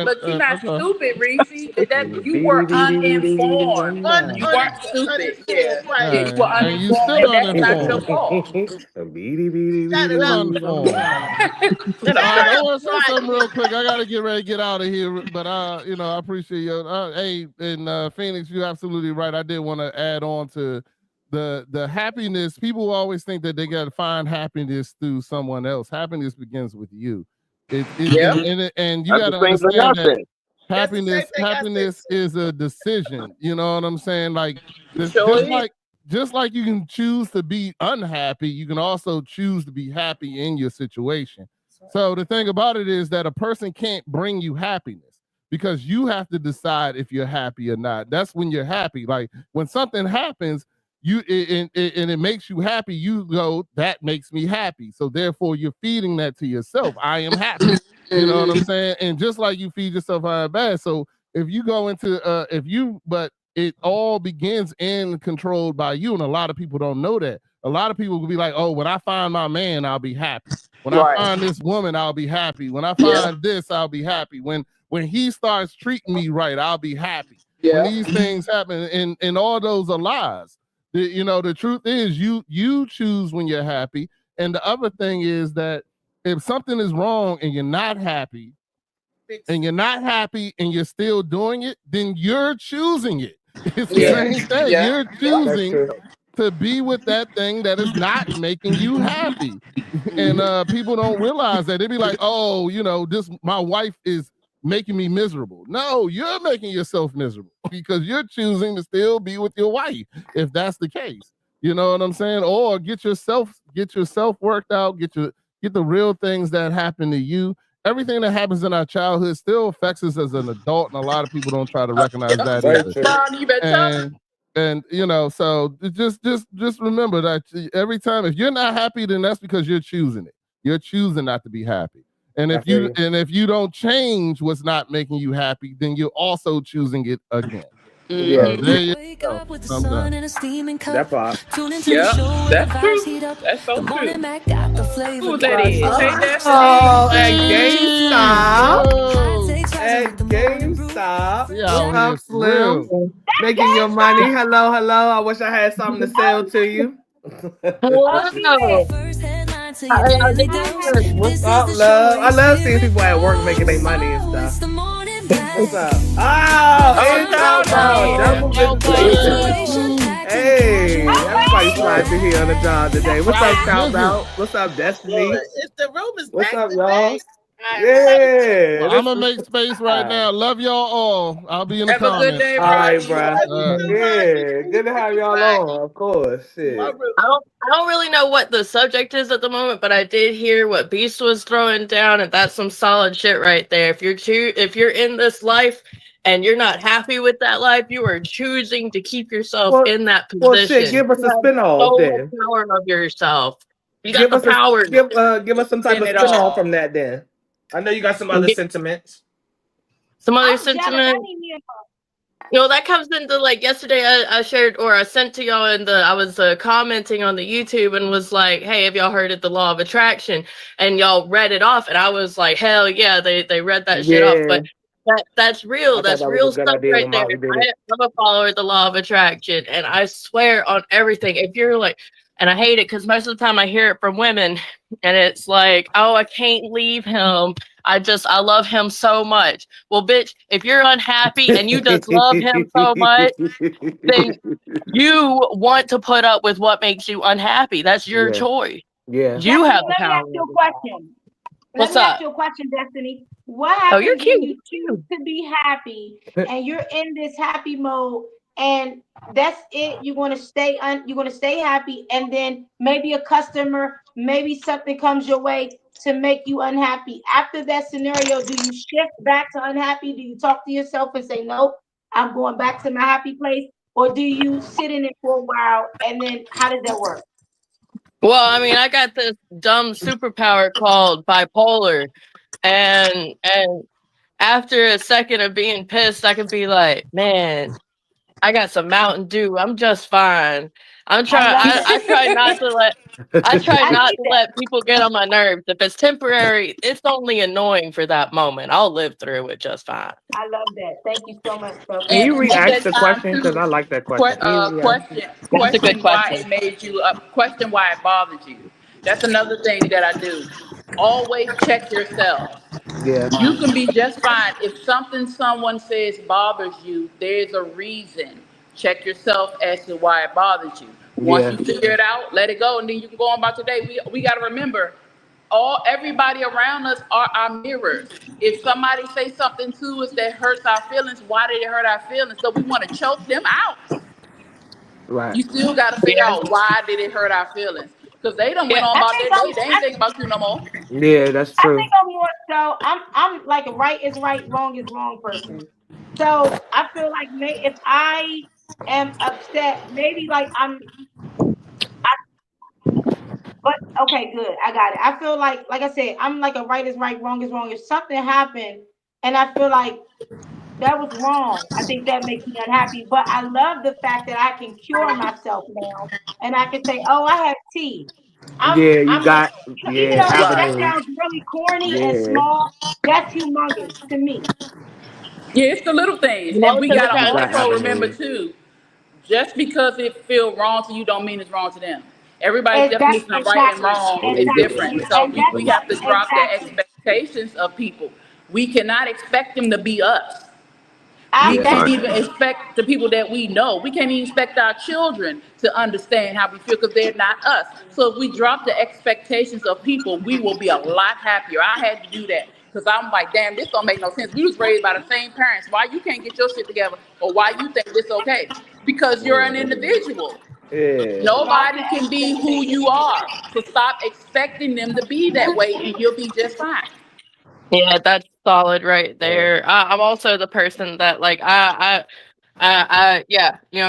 but you're not stupid, Reese. That you were uninformed. You weren't stupid. Yeah, right. You were uninformed, and that's not your fault. I want to say something real quick. I gotta get ready to get out of here, but I appreciate you. Hey, in Phoenix, you're absolutely right. I did want to add on to the happiness. People always think that they got to find happiness through someone else. Happiness begins with you. And you got to understand that happiness is a decision. You know what I'm saying? Like just like you can choose to be unhappy, you can also choose to be happy in your situation. So the thing about it is that a person can't bring you happiness because you have to decide if you're happy or not. That's when you're happy. Like when something happens, and it makes you happy, you go, that makes me happy. So therefore you're feeding that to yourself. I am happy. You know what I'm saying? And just like you feed yourself I am bad. So if you go into but it all begins and controlled by you. And a lot of people don't know that. A lot of people will be like, oh, when I find my man, I'll be happy. When I find this woman, I'll be happy. When I find this, I'll be happy. When he starts treating me right, I'll be happy. When these things happen, and all those are lies. The truth is you choose when you're happy. And the other thing is that if something is wrong and you're not happy, and you're still doing it, then you're choosing it. It's the same thing. You're choosing to be with that thing that is not making you happy. And people don't realize that. They be like, oh, my wife is making me miserable. No, you're making yourself miserable because you're choosing to still be with your wife, if that's the case. You know what I'm saying? Or get yourself worked out, get the real things that happen to you. Everything that happens in our childhood still affects us as an adult, and a lot of people don't try to recognize that either. And so just remember that every time, if you're not happy, then that's because you're choosing it. You're choosing not to be happy. And if you don't change what's not making you happy, then you're also choosing it again. Yeah. Wake up with the sun and a steaming cup. Tune into the show where the vibes heat up. That's so the morning Mac got the flavor. Who that is? At GameStop. What's up, Slim? Making your money. Hello. I wish I had something to sell to you. What's up, love? I love seeing people at work making their money and stuff. What's up? Hey, everybody's trying to hear on the job today. What's up, Countdown? What's up, Destiny? The room is what's up, y'all? Yeah, well, I'm gonna make space right now. Love y'all all. I'll be in the comments. Have a good day, bro. All right, bro. Yeah, good to have y'all on. Of course. Shit. I don't really know what the subject is at the moment, but I did hear what Beast was throwing down, and that's some solid shit right there. If you're in this life and you're not happy with that life, you are choosing to keep yourself in that position. Well, shit, give us a spinoff then. Power of yourself. You got the power. Give us some type of spinoff from that then. I know you got some other sentiments. Some other sentiments. That comes into like yesterday. I shared or I sent to y'all I was commenting on the YouTube and was like, "Hey, have y'all heard of the law of attraction?" And y'all read it off, and I was like, "Hell yeah!" They read that shit off, but that's real. That's real stuff right there. I'm a follower of the law of attraction, and I swear on everything. If you're like. And I hate it because most of the time I hear it from women and it's like, oh, I can't leave him. I love him so much. Well, bitch, if you're unhappy and you just love him so much, then you want to put up with what makes you unhappy. That's your choice. Yeah. You have the power. Let me ask you a question. What's Let me up? ask you a question, Destiny. What happens you're cute. when you choose to be happy and you're in this happy mode? And that's it. You're going to stay happy, and then maybe a customer, maybe something comes your way to make you unhappy. After that scenario, do you shift back to unhappy? Do you talk to yourself and say, nope, I'm going back to my happy place? Or do you sit in it for a while, and then how does that work? Well, I mean, I got this dumb superpower called bipolar, and after a second of being pissed, I could be like, man, I got some Mountain Dew. I'm just fine. I try not to let people get on my nerves. If it's temporary, it's only annoying for that moment. I'll live through it just fine. I love that. Thank you so much, bro. Can you re-ask the question? Because I like that question. Question why it made you question why it bothered you. That's another thing that I do. Always check yourself. Yeah. You can be just fine. If something someone says bothers you, there's a reason. Check yourself as to why it bothers you. Once you figure it out, let it go, and then you can go on about your day. We got to remember, everybody around us are our mirrors. If somebody say something to us that hurts our feelings, why did it hurt our feelings? So we want to choke them out. Right. You still got to figure out why did it hurt our feelings. Because they done went on about their day. They ain't think about you no more. Yeah, that's true. I think I'm more so. I'm like a right is right, wrong is wrong person. So I feel like if I am upset, maybe like but okay, good. I got it. I feel like I said, I'm like a right is right, wrong is wrong. If something happened and I feel like that was wrong, I think that makes me unhappy. But I love the fact that I can cure myself now, and I can say, "Oh, I have tea." Even though that sounds really corny and small, that's humongous to me. Yeah, it's the little things, and we gotta also remember too. Just because it feels wrong to you, don't mean it's wrong to them. Everybody's definition of right and wrong is different. So we have to drop the expectations of people. We cannot expect them to be us. We can't even expect the people that we know. We can't even expect our children to understand how we feel because they're not us. So if we drop the expectations of people, we will be a lot happier. I had to do that because I'm like, damn, this don't make no sense. We was raised by the same parents. Why you can't get your shit together, or why you think this okay? Because you're an individual. Yeah. Nobody can be who you are. So stop expecting them to be that way, and you'll be just fine. Yeah, that's solid right there. I'm also the person that like yeah,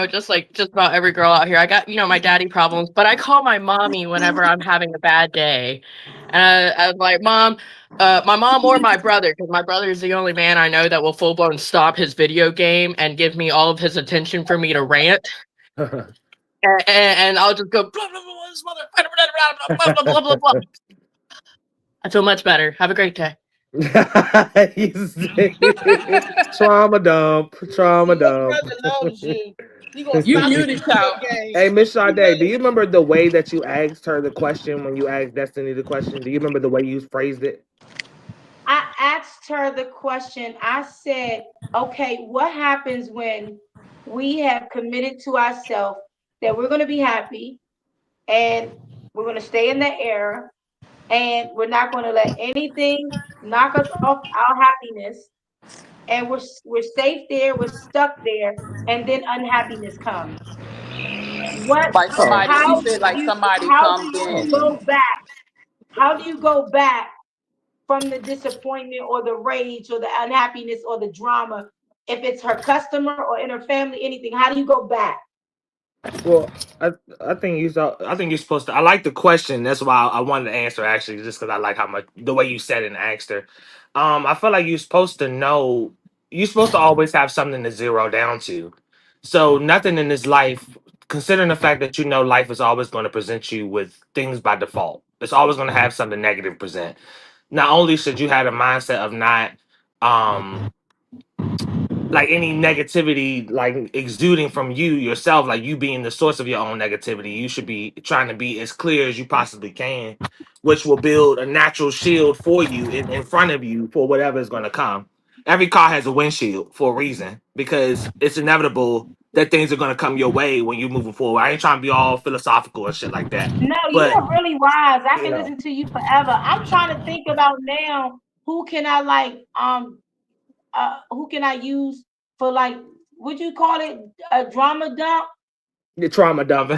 just about every girl out here. I got my daddy problems, but I call my mommy whenever I'm having a bad day, and I was like, Mom, my mom or my brother, because my brother is the only man I know that will full blown stop his video game and give me all of his attention for me to rant. And I'll just go blah blah blah, this mother, blah blah blah blah blah. I feel much better. Have a great day. Trauma dump. You muted out. Hey, Miss Sade, do you remember the way that you asked her the question when you asked Destiny the question? Do you remember the way you phrased it? I asked her the question. I said, okay, what happens when we have committed to ourselves that we're going to be happy and we're going to stay in that era and we're not going to let anything knock us off our happiness, and we're safe there, we're stuck there, and then unhappiness comes. Like somebody, she said, like somebody comes in. How do you go back from the disappointment or the rage or the unhappiness or the drama? If it's her customer or in her family, anything, how do you go back? Well, I think you're supposed to. I like the question. That's why I wanted to answer actually, just because I like how much the way you said it and asked her. I feel like you're supposed to know. You're supposed to always have something to zero down to. So nothing in this life, considering the fact that life is always going to present you with things by default. It's always going to have something negative present. Not only should you have a mindset of not like any negativity like exuding from you yourself, like you being the source of your own negativity. You should be trying to be as clear as you possibly can, which will build a natural shield for you in front of you for whatever is going to come. Every car has a windshield for a reason, because it's inevitable that things are going to come your way when you're moving forward. I ain't trying to be all philosophical and shit like that. No, you're really wise. I can listen to you forever. I'm trying to think about now, who can I who can I use for would you call it a drama dump? The trauma dump. Yeah,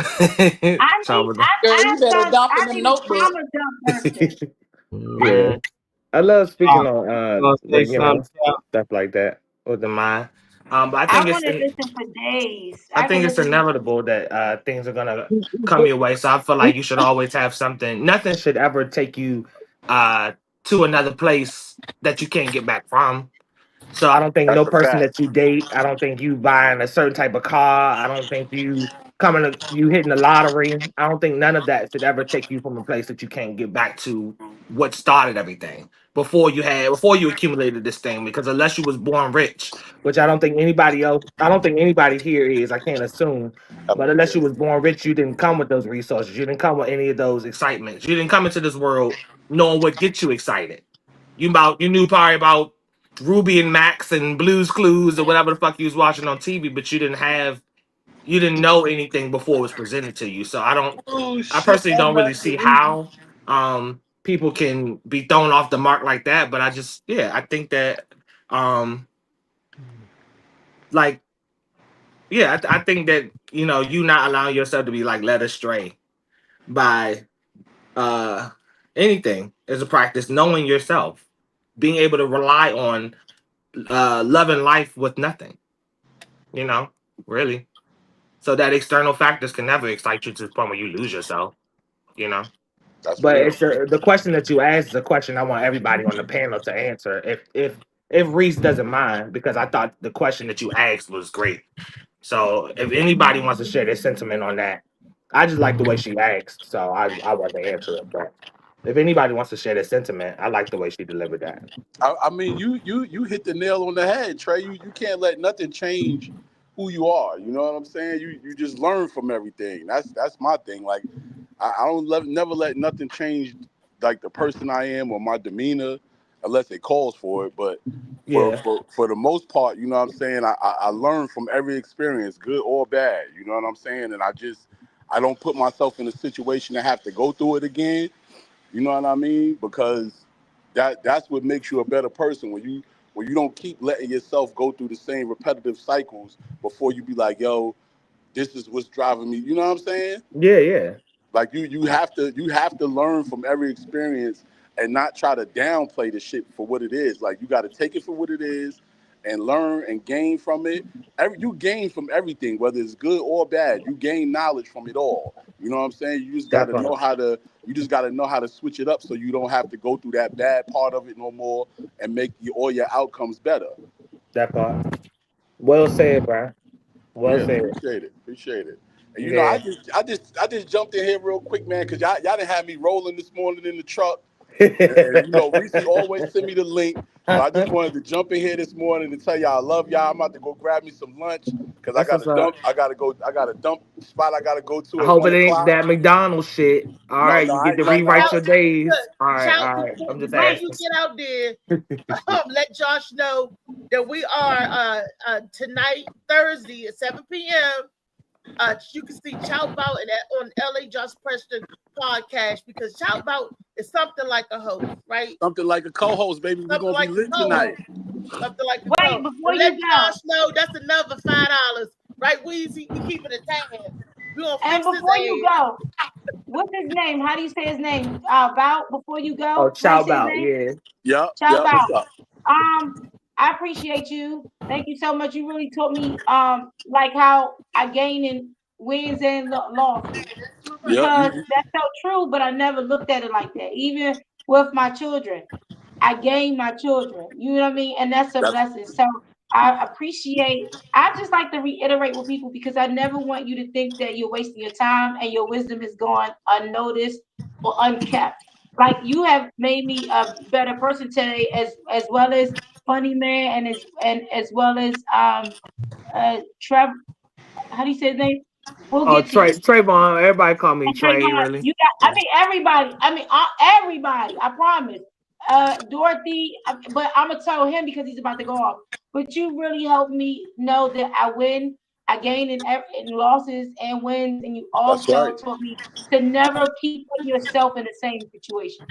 I love speaking on stuff like that with the mind. But I think listen for days. I think it's inevitable that things are gonna come your way. So I feel like you should always have something. Nothing should ever take you to another place that you can't get back from. So I don't think no person that you date, I don't think you buying a certain type of car, I don't think you you hitting the lottery. I don't think none of that should ever take you from a place that you can't get back to what started everything before you accumulated this thing. Because unless you was born rich, which I don't think anybody here is, I can't assume. But unless you was born rich, you didn't come with those resources. You didn't come with any of those excitements. You didn't come into this world knowing what gets you excited. You knew probably about Ruby and Max and Blue's Clues or whatever the fuck you was watching on TV, but you didn't know anything before it was presented to you. So I personally don't really see how people can be thrown off the mark like that. But I think that I think that you not allowing yourself to be like led astray by anything is a practice, knowing yourself, being able to rely on loving life with nothing, really. So that external factors can never excite you to the point where you lose yourself, That's But real. it's the question that you asked is a question I want everybody on the panel to answer. If Reese doesn't mind, because I thought the question that you asked was great. So if anybody wants to share their sentiment on that, I just like the way she asked, so I want to answer it. But if anybody wants to share their sentiment, I like the way she delivered that. I mean, you hit the nail on the head, Trey. You can't let nothing change who you are. You know what I'm saying? You just learn from everything. That's my thing. Like I don't never let nothing change like the person I am or my demeanor, unless it calls for it. But for the most part, you know what I'm saying? I learn from every experience, good or bad. You know what I'm saying? And I don't put myself in a situation to have to go through it again. You know what I mean? Because that's what makes you a better person when you don't keep letting yourself go through the same repetitive cycles before you be like, yo, this is what's driving me. You know what I'm saying? Yeah. Like you have to learn from every experience and not try to downplay the shit for what it is. Like you got to take it for what it is and learn and gain from it. You gain from everything, whether it's good or bad. You gain knowledge from it all. You know what I'm saying? You just got to know how to switch it up so you don't have to go through that bad part of it no more and make all your outcomes better. That part. Well said, bro. Well said. Appreciate it. And you know, I just jumped in here real quick, man, because y'all didn't have me rolling this morning in the truck. And you know, Reese always send me the link. So I just wanted to jump in here this morning to tell y'all I love y'all. I'm about to go grab me some lunch because I got a dump spot I gotta go to. I hope it ain't that McDonald's shit. All right, you get to rewrite your days. All right. I'm just asking. You get out there, let Josh know that we are tonight, Thursday at 7 p.m. You can see Chow Bout on LA Josh Preston podcast because Chow Bout is something like a host, right? Something like a co-host, baby. We're gonna be lit tonight. Something like a co-host. Before let Josh know that's another $5, right? Weezy, we keeping it tan. And before you go, what's his name? How do you say his name? Bout before you go. Oh, Chow Bout, yeah. Chow Bout. I appreciate you. Thank you so much. You really taught me like how I gain in wins and losses. Because that's so true, but I never looked at it like that. Even with my children, I gain my children. You know what I mean? And that's a blessing. So I just like to reiterate with people because I never want you to think that you're wasting your time and your wisdom is going unnoticed or unkept. Like you have made me a better person today, as well as Funny Man and as well as Trev. How do you say his name? Trayvon. Everybody call me Trey. Really? Everybody. Everybody. I promise. Dorothy, but I'm gonna tell him because he's about to go off. But you really helped me know that I win, I gain in losses and wins, and you also taught me to never keep putting yourself in the same situation.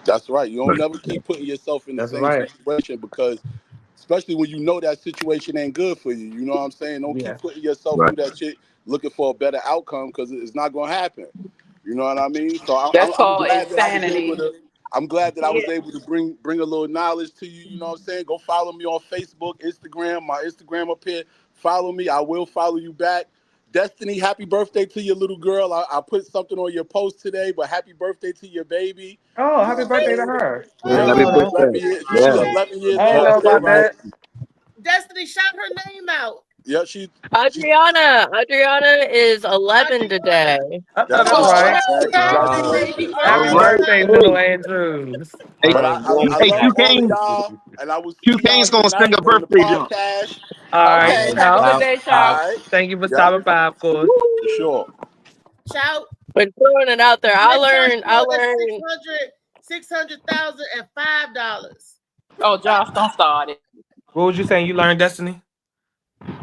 That's right. You don't never keep putting yourself in the same situation because, especially when you know that situation ain't good for you. You know what I'm saying? Don't keep putting yourself through that shit looking for a better outcome because it's not gonna happen. You know what I mean? So I'm glad that I was able to bring a little knowledge to you. You know what I'm saying? Go follow me on Facebook, Instagram. My Instagram up here. Follow me. I will follow you back. Destiny, happy birthday to your little girl. I put something on your post today, but happy birthday to your baby. Oh, happy birthday to her. Happy birthday. She's 11 years I don't know about that. Destiny, shout her name out. Yeah, Adriana is 11 today. I thought that's right. Happy All right. birthday, little Andrews. Hey, but I hey, love Q all of Kane. y'all, and I will Q see y'all Kane's gonna sing tonight a on the birthday jump. podcast. All right. Okay, have a good day, All y'all. right. Thank you for Yeah, stopping by, of course. for sure. Shout. But throwing it out there, I learned $600,005. Oh, Josh, don't start it. What was you saying? You learned, Destiny?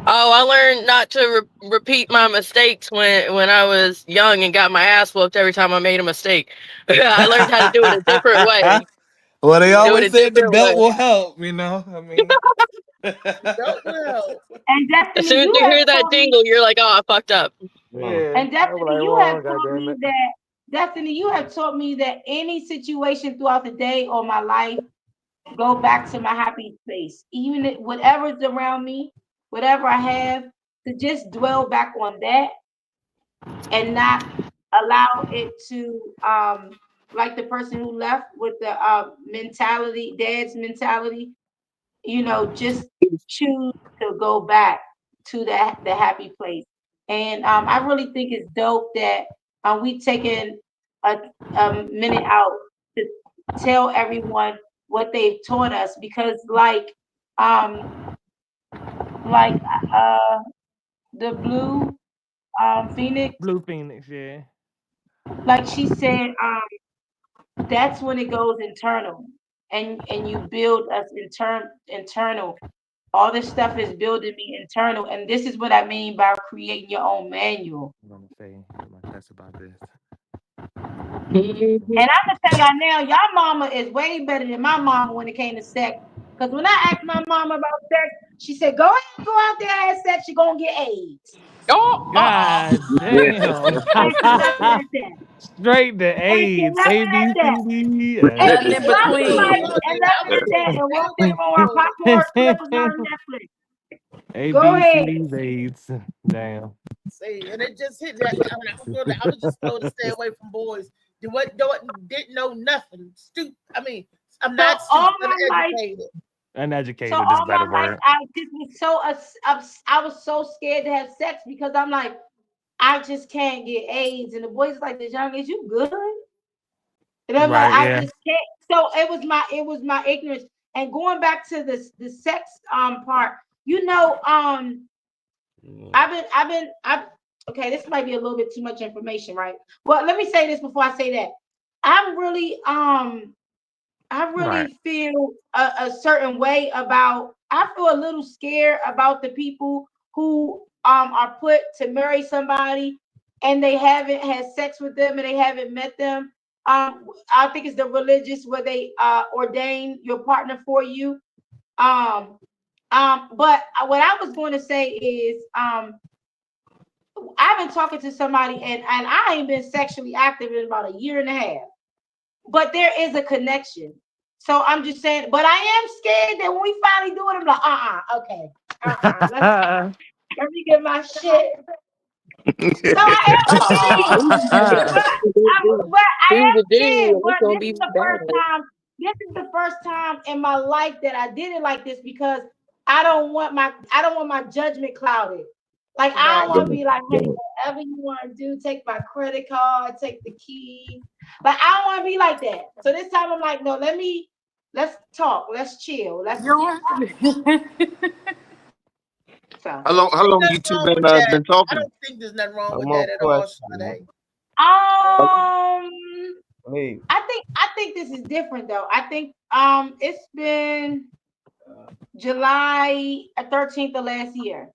Oh, I learned not to repeat my mistakes when I was young and got my ass whooped every time I made a mistake. I learned how to do it a different way. Well, they Do it always a said the different belt way. will help, you know? I mean, Belt will help. And As Destiny, soon as you you have hear that told me, jingle, you're like, oh, I fucked up. yeah. and I was Destiny, like, you well, have told goddamn me it. that Destiny, you have taught me that any situation throughout the day or my life, go back to my happy space. Even if whatever's around me, whatever I have, to just dwell back on that and not allow it to like the person who left with the mentality, dad's mentality, just choose to go back to the happy place. And I really think it's dope that we taken a minute out to tell everyone what they've taught us, because like the Blue Phoenix, yeah. like she said, that's when it goes internal, and you build us internal. All this stuff is building me internal, and this is what I mean by creating your own manual. I'm gonna say that's about this. And I'm gonna tell y'all now, y'all mama is way better than my mama when it came to sex. Because when I asked my mama about sex, she said, "Go ahead and go out there and have sex. You're gonna get AIDS." Oh, God damn. Straight to AIDS. A, B, C, D, And nothing she in dropped the mic between. and left it at that and walked in the room where popcorn flippers on Netflix. A, Go B, ahead. C, D's, AIDS. Damn. See, and it just hit that. I was just told to stay away from boys. Didn't know nothing. Stupid. I mean, I'm not all stupid, my life, uneducated. Uneducated so is all a better my life, word. I just was I was so scared to have sex because I'm like, I just can't get AIDS. And the boys like, "This young is you good?" And I'm like, I just can't. So it was my ignorance. And going back to the sex part, okay, this might be a little bit too much information, right? Well, let me say this before I say that. I really feel a certain way about, I feel a little scared about the people who are put to marry somebody and they haven't had sex with them and they haven't met them. I think it's the religious where they ordain your partner for you. But what I was going to say is I've been talking to somebody and I ain't been sexually active in about a year and a half, but there is a connection. So I'm just saying, but I am scared that when we finally do it, I'm like, okay, let me get my shit. So I am scared, but I am scared. But this is the first time. This is the first time in my life that I did it like this because I don't want my judgment clouded. Like I don't want to be like, hey, whatever you want to do, take my credit card, take the key. But I don't want to be like that. So this time I'm like, no, let's talk, let's chill, let's. So How long you two been talking? I don't think there's nothing wrong with that at all, Sade. I think this is different though. I think it's been July 13th of last year.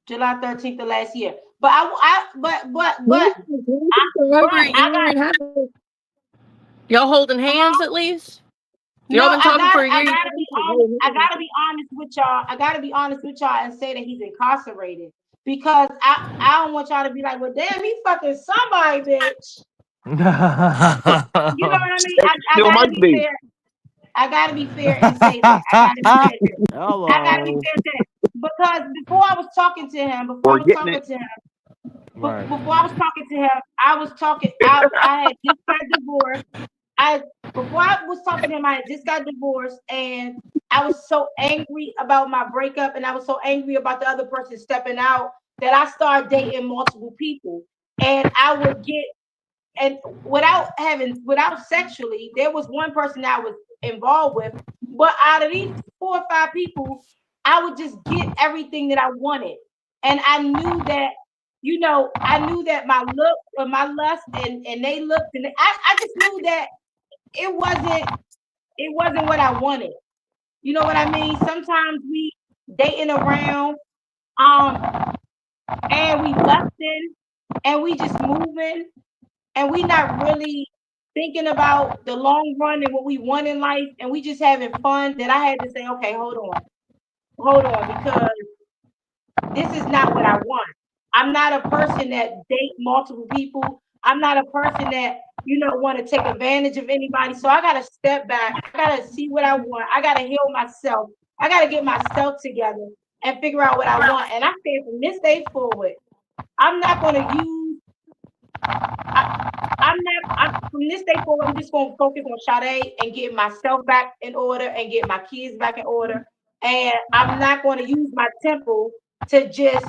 July 13th of last year. But y'all holding hands at least? Y'all been talking for a year. I gotta be honest with y'all. I gotta be honest with y'all and say that he's incarcerated because I don't want y'all to be like, well, damn, he fucking somebody, bitch. You know what I mean? I gotta be fair. I gotta be fair and say that. I gotta be fair and say that. Because before I was talking to him, I had just got divorced. before I was talking to him, I had just got divorced, and I was so angry about my breakup, and I was so angry about the other person stepping out that I started dating multiple people. And I would get, and without sexually, there was one person I was involved with, but out of these 4 or 5 people, I would just get everything that I wanted. And I knew that, I knew that my look or my lust and they looked, and I just knew that it wasn't what I wanted. You know what I mean? Sometimes we dating around, and we lusting, and we just moving, and we not really thinking about the long run and what we want in life, and we just having fun. That I had to say, okay, hold on, because this is not what I want. I'm not a person that date multiple people. I'm not a person that, want to take advantage of anybody. So I got to step back. I got to see what I want. I got to heal myself. I got to get myself together and figure out what I want. And I said from this day forward, I'm not going to use, from this day forward, I'm just going to focus on Sade and get myself back in order and get my kids back in order. And I'm not going to use my temple to just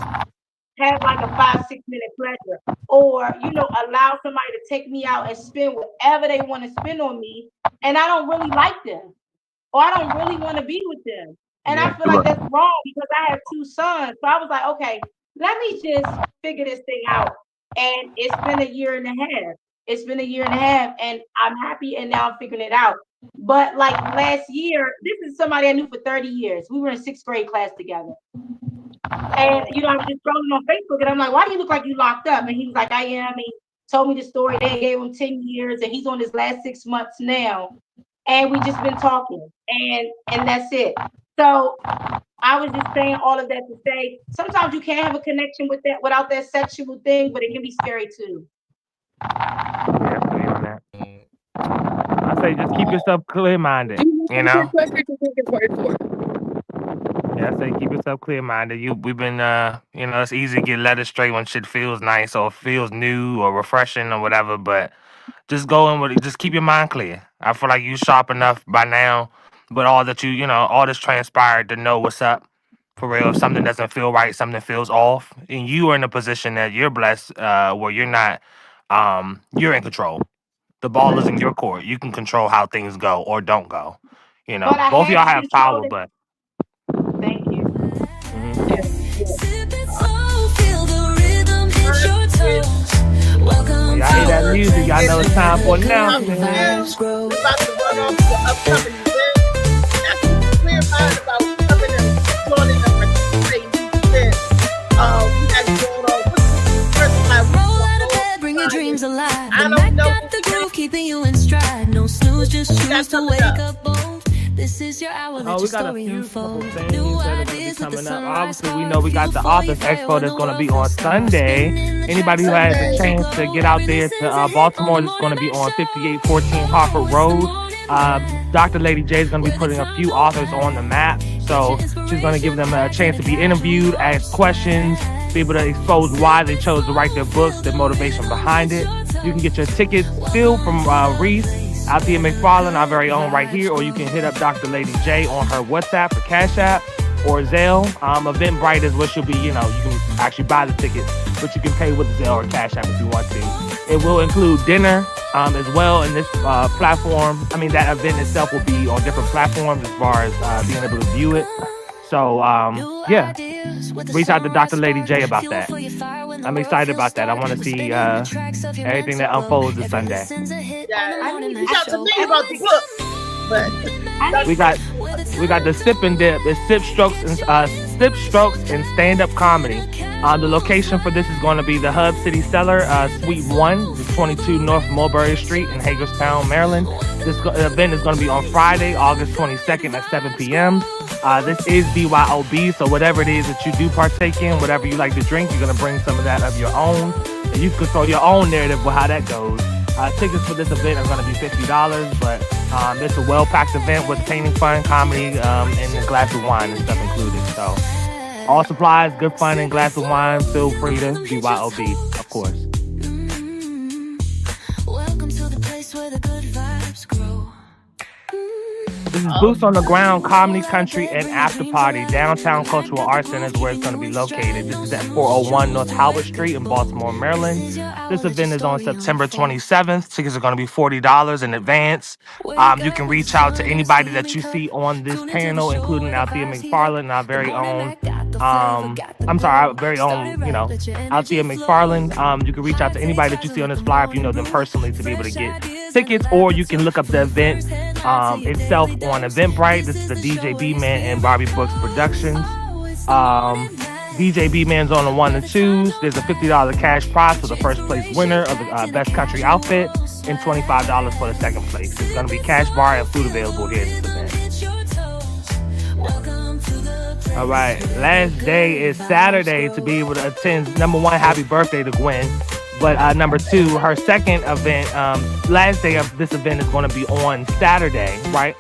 have like a 5-6 minute pleasure, or allow somebody to take me out and spend whatever they want to spend on me, and I don't really like them, or I don't really want to be with them. And I feel like that's wrong because I have 2 sons. So I was like, okay, let me just figure this thing out. And it's been a year and a half. And I'm happy, and now I'm figuring it out. But like last year, this is somebody I knew for 30 years. We were in 6th grade class together. And I was just scrolling on Facebook, and I'm like, why do you look like you locked up? And he was like, I am. He told me the story. They gave him 10 years, and he's on his last 6 months now. And we just been talking, and that's it. So I was just saying all of that to say, sometimes you can't have a connection with that without that sexual thing, but it can be scary too. I say just keep yourself clear-minded, Yeah, I say keep yourself clear-minded. We've been, it's easy to get led astray when shit feels nice or feels new or refreshing or whatever. But just go in with it. Just keep your mind clear. I feel like you sharp enough by now, but all that all this transpired to know what's up for real. If something doesn't feel right, something feels off, and you are in a position that you're blessed, where you're not, you're in control. The ball is in your court. You can control how things go or don't go. Both of y'all have power, but. Thank you. Y'all hear that music? Y'all know it's time for announcement. We're about to run off to the upcoming event. That's clear mind about coming and joining us and participating in the event. We got going on. Roll out of bed, bring your dreams alive. The Mac got the groove, keeping you in stride. No snooze, just choose to wake up bold. This is your hour, let your story unfold. New ideas with the sunrise. Obviously, we know we got the Authors Expo that's going to be on Sunday. Anybody who has a chance to get out there to Baltimore, it's going to be on 5814 Harford Road. Dr. Lady J is going to be putting a few authors on the map. So she's going to give them a chance to be interviewed, ask questions, be able to expose why they chose to write their books, the motivation behind it. You can get your tickets still from Reese, Althea McFarland, our very own right here, or you can hit up Dr. Lady J on her WhatsApp or Cash App or Zelle. Eventbrite is what she'll be, you can actually buy the ticket, but you can pay with Zelle or Cash App if you want to. It will include dinner as well in this platform. That event itself will be on different platforms as far as being able to view it. So, reach out to Dr. Lady J about that. I'm excited about that. I want to see everything that unfolds this Sunday. Reach out to me about the book. But we got the Sip and Dip. It's Sip Strokes and stand-up comedy. The location for this is going to be the Hub City Cellar, Suite 1, 22 North Mulberry Street in Hagerstown, Maryland. This event is going to be on Friday, August 22nd at 7 p.m. This is BYOB, so whatever it is that you do partake in, whatever you like to drink, you're going to bring some of that of your own. And you control your own narrative with how that goes. Tickets for this event are going to be $50, but it's a well-packed event with painting fun, comedy, and a glass of wine and stuff included. So all supplies, good fun, and glass of wine. Feel free to BYOB, of course. Welcome to the place where the good vibes This is Boots on the Ground Comedy, Country, and After Party, Downtown Cultural Arts Center is where it's going to be located. This is at 401 North Howard Street in Baltimore, Maryland. This event is on September 27th. Tickets are going to be $40 in advance. You can reach out to anybody that you see on this panel, including Althea McFarland, our very own, our very own, Althea McFarland. You can reach out to anybody that you see on this flyer if you know them personally to be able to get tickets, or you can look up the event itself on Eventbrite. This is the DJ B-Man and Barbie Brooks Productions. DJ B-Man's on the 1 and 2s. There's a $50 cash prize for the first place winner of the best country outfit and $25 for the second place. There's going to be cash bar and food available here at this event. All right, last day is Saturday to be able to attend. Number one, happy birthday to Gwen. But number two, her second event, last day of this event is going to be on Saturday, right?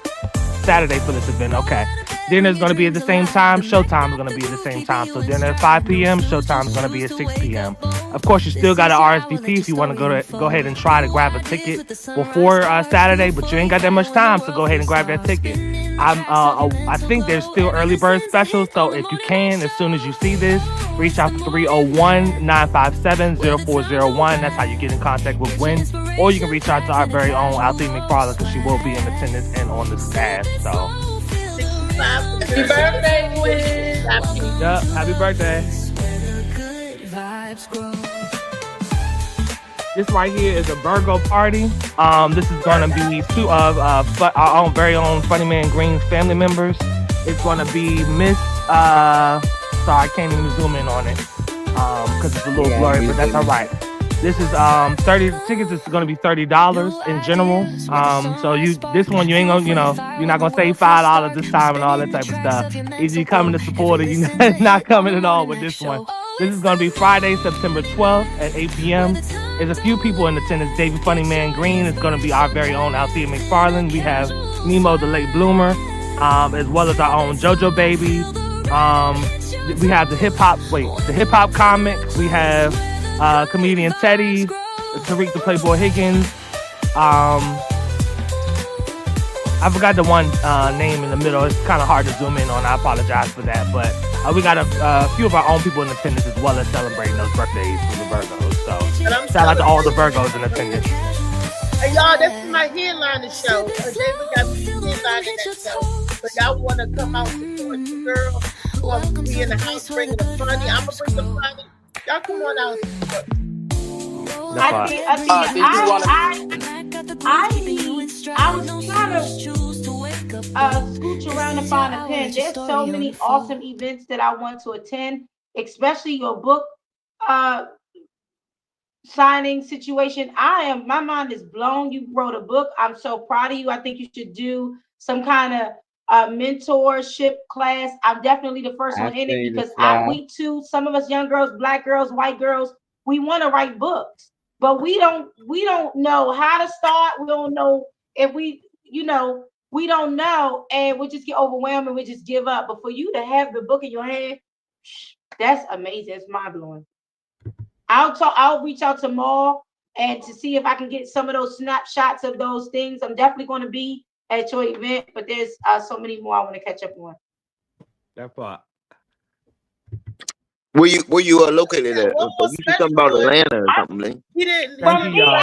Saturday for this event, okay. Dinner is going to be at the same time. Showtime is going to be at the same time. So dinner at 5 p.m., showtime is going to be at 6 p.m. Of course, you still got to RSVP if you want to go ahead and try to grab a ticket before Saturday, but you ain't got that much time, so go ahead and grab that ticket. I think there's still early bird specials, so if you can, as soon as you see this, reach out to 301-957-0401. That's how you get in contact with Gwen. Or you can reach out to our very own Althea McFarland, because she will be in attendance and on the staff. So, happy birthday, Gwen. Yep, happy birthday. This right here is a Virgo party. This is going to be two of our own very own Funny Man Green's family members. It's going to be Miss. Sorry, I can't even zoom in on it because it's a little blurry, but that's all right. This is 30 tickets. It's going to be $30 in general. So this one you ain't gonna, you're not gonna save $5 this time and all that type of stuff. Either you coming to support it, you're not coming at all with this one. This is going to be Friday, September 12th at 8 p.m. There's a few people in attendance. David Funny Man Green is going to be our very own Althea McFarland. We have Nemo the Late Bloomer, as well as our own JoJo Baby. We have the hip hop comic. We have comedian Teddy, Tariq the Playboy Higgins. I forgot the one name in the middle. It's kind of hard to zoom in on. I apologize for that. But we got a few of our own people in attendance as well as celebrating those birthdays for the Virgos. So shout out to all the Virgos in attendance. Hey, y'all, this is my headliner show. David got me headlining that show. So y'all want to come out and support the girl. You want to be in the house bringing the funny. I'm going to bring the funny. Y'all come on out and support. I was trying to scooch around to find a pen. There's so many awesome events that I want to attend, especially your book signing situation. My mind is blown. You wrote a book. I'm so proud of you. I think you should do some kind of mentorship class. I'm definitely the first one in it because we too, some of us young girls, black girls, white girls, we want to write books, but we don't know how to start. We don't know if we don't know, and we just get overwhelmed and we just give up. But for you to have the book in your hand, that's amazing. It's mind blowing. I'll reach out to Maul and to see if I can get some of those snapshots of those things. I'm definitely going to be at your event, but there's so many more I want to catch up on. That part. Where you located at? You talking about Atlanta or something? He didn't. Thank you, y'all.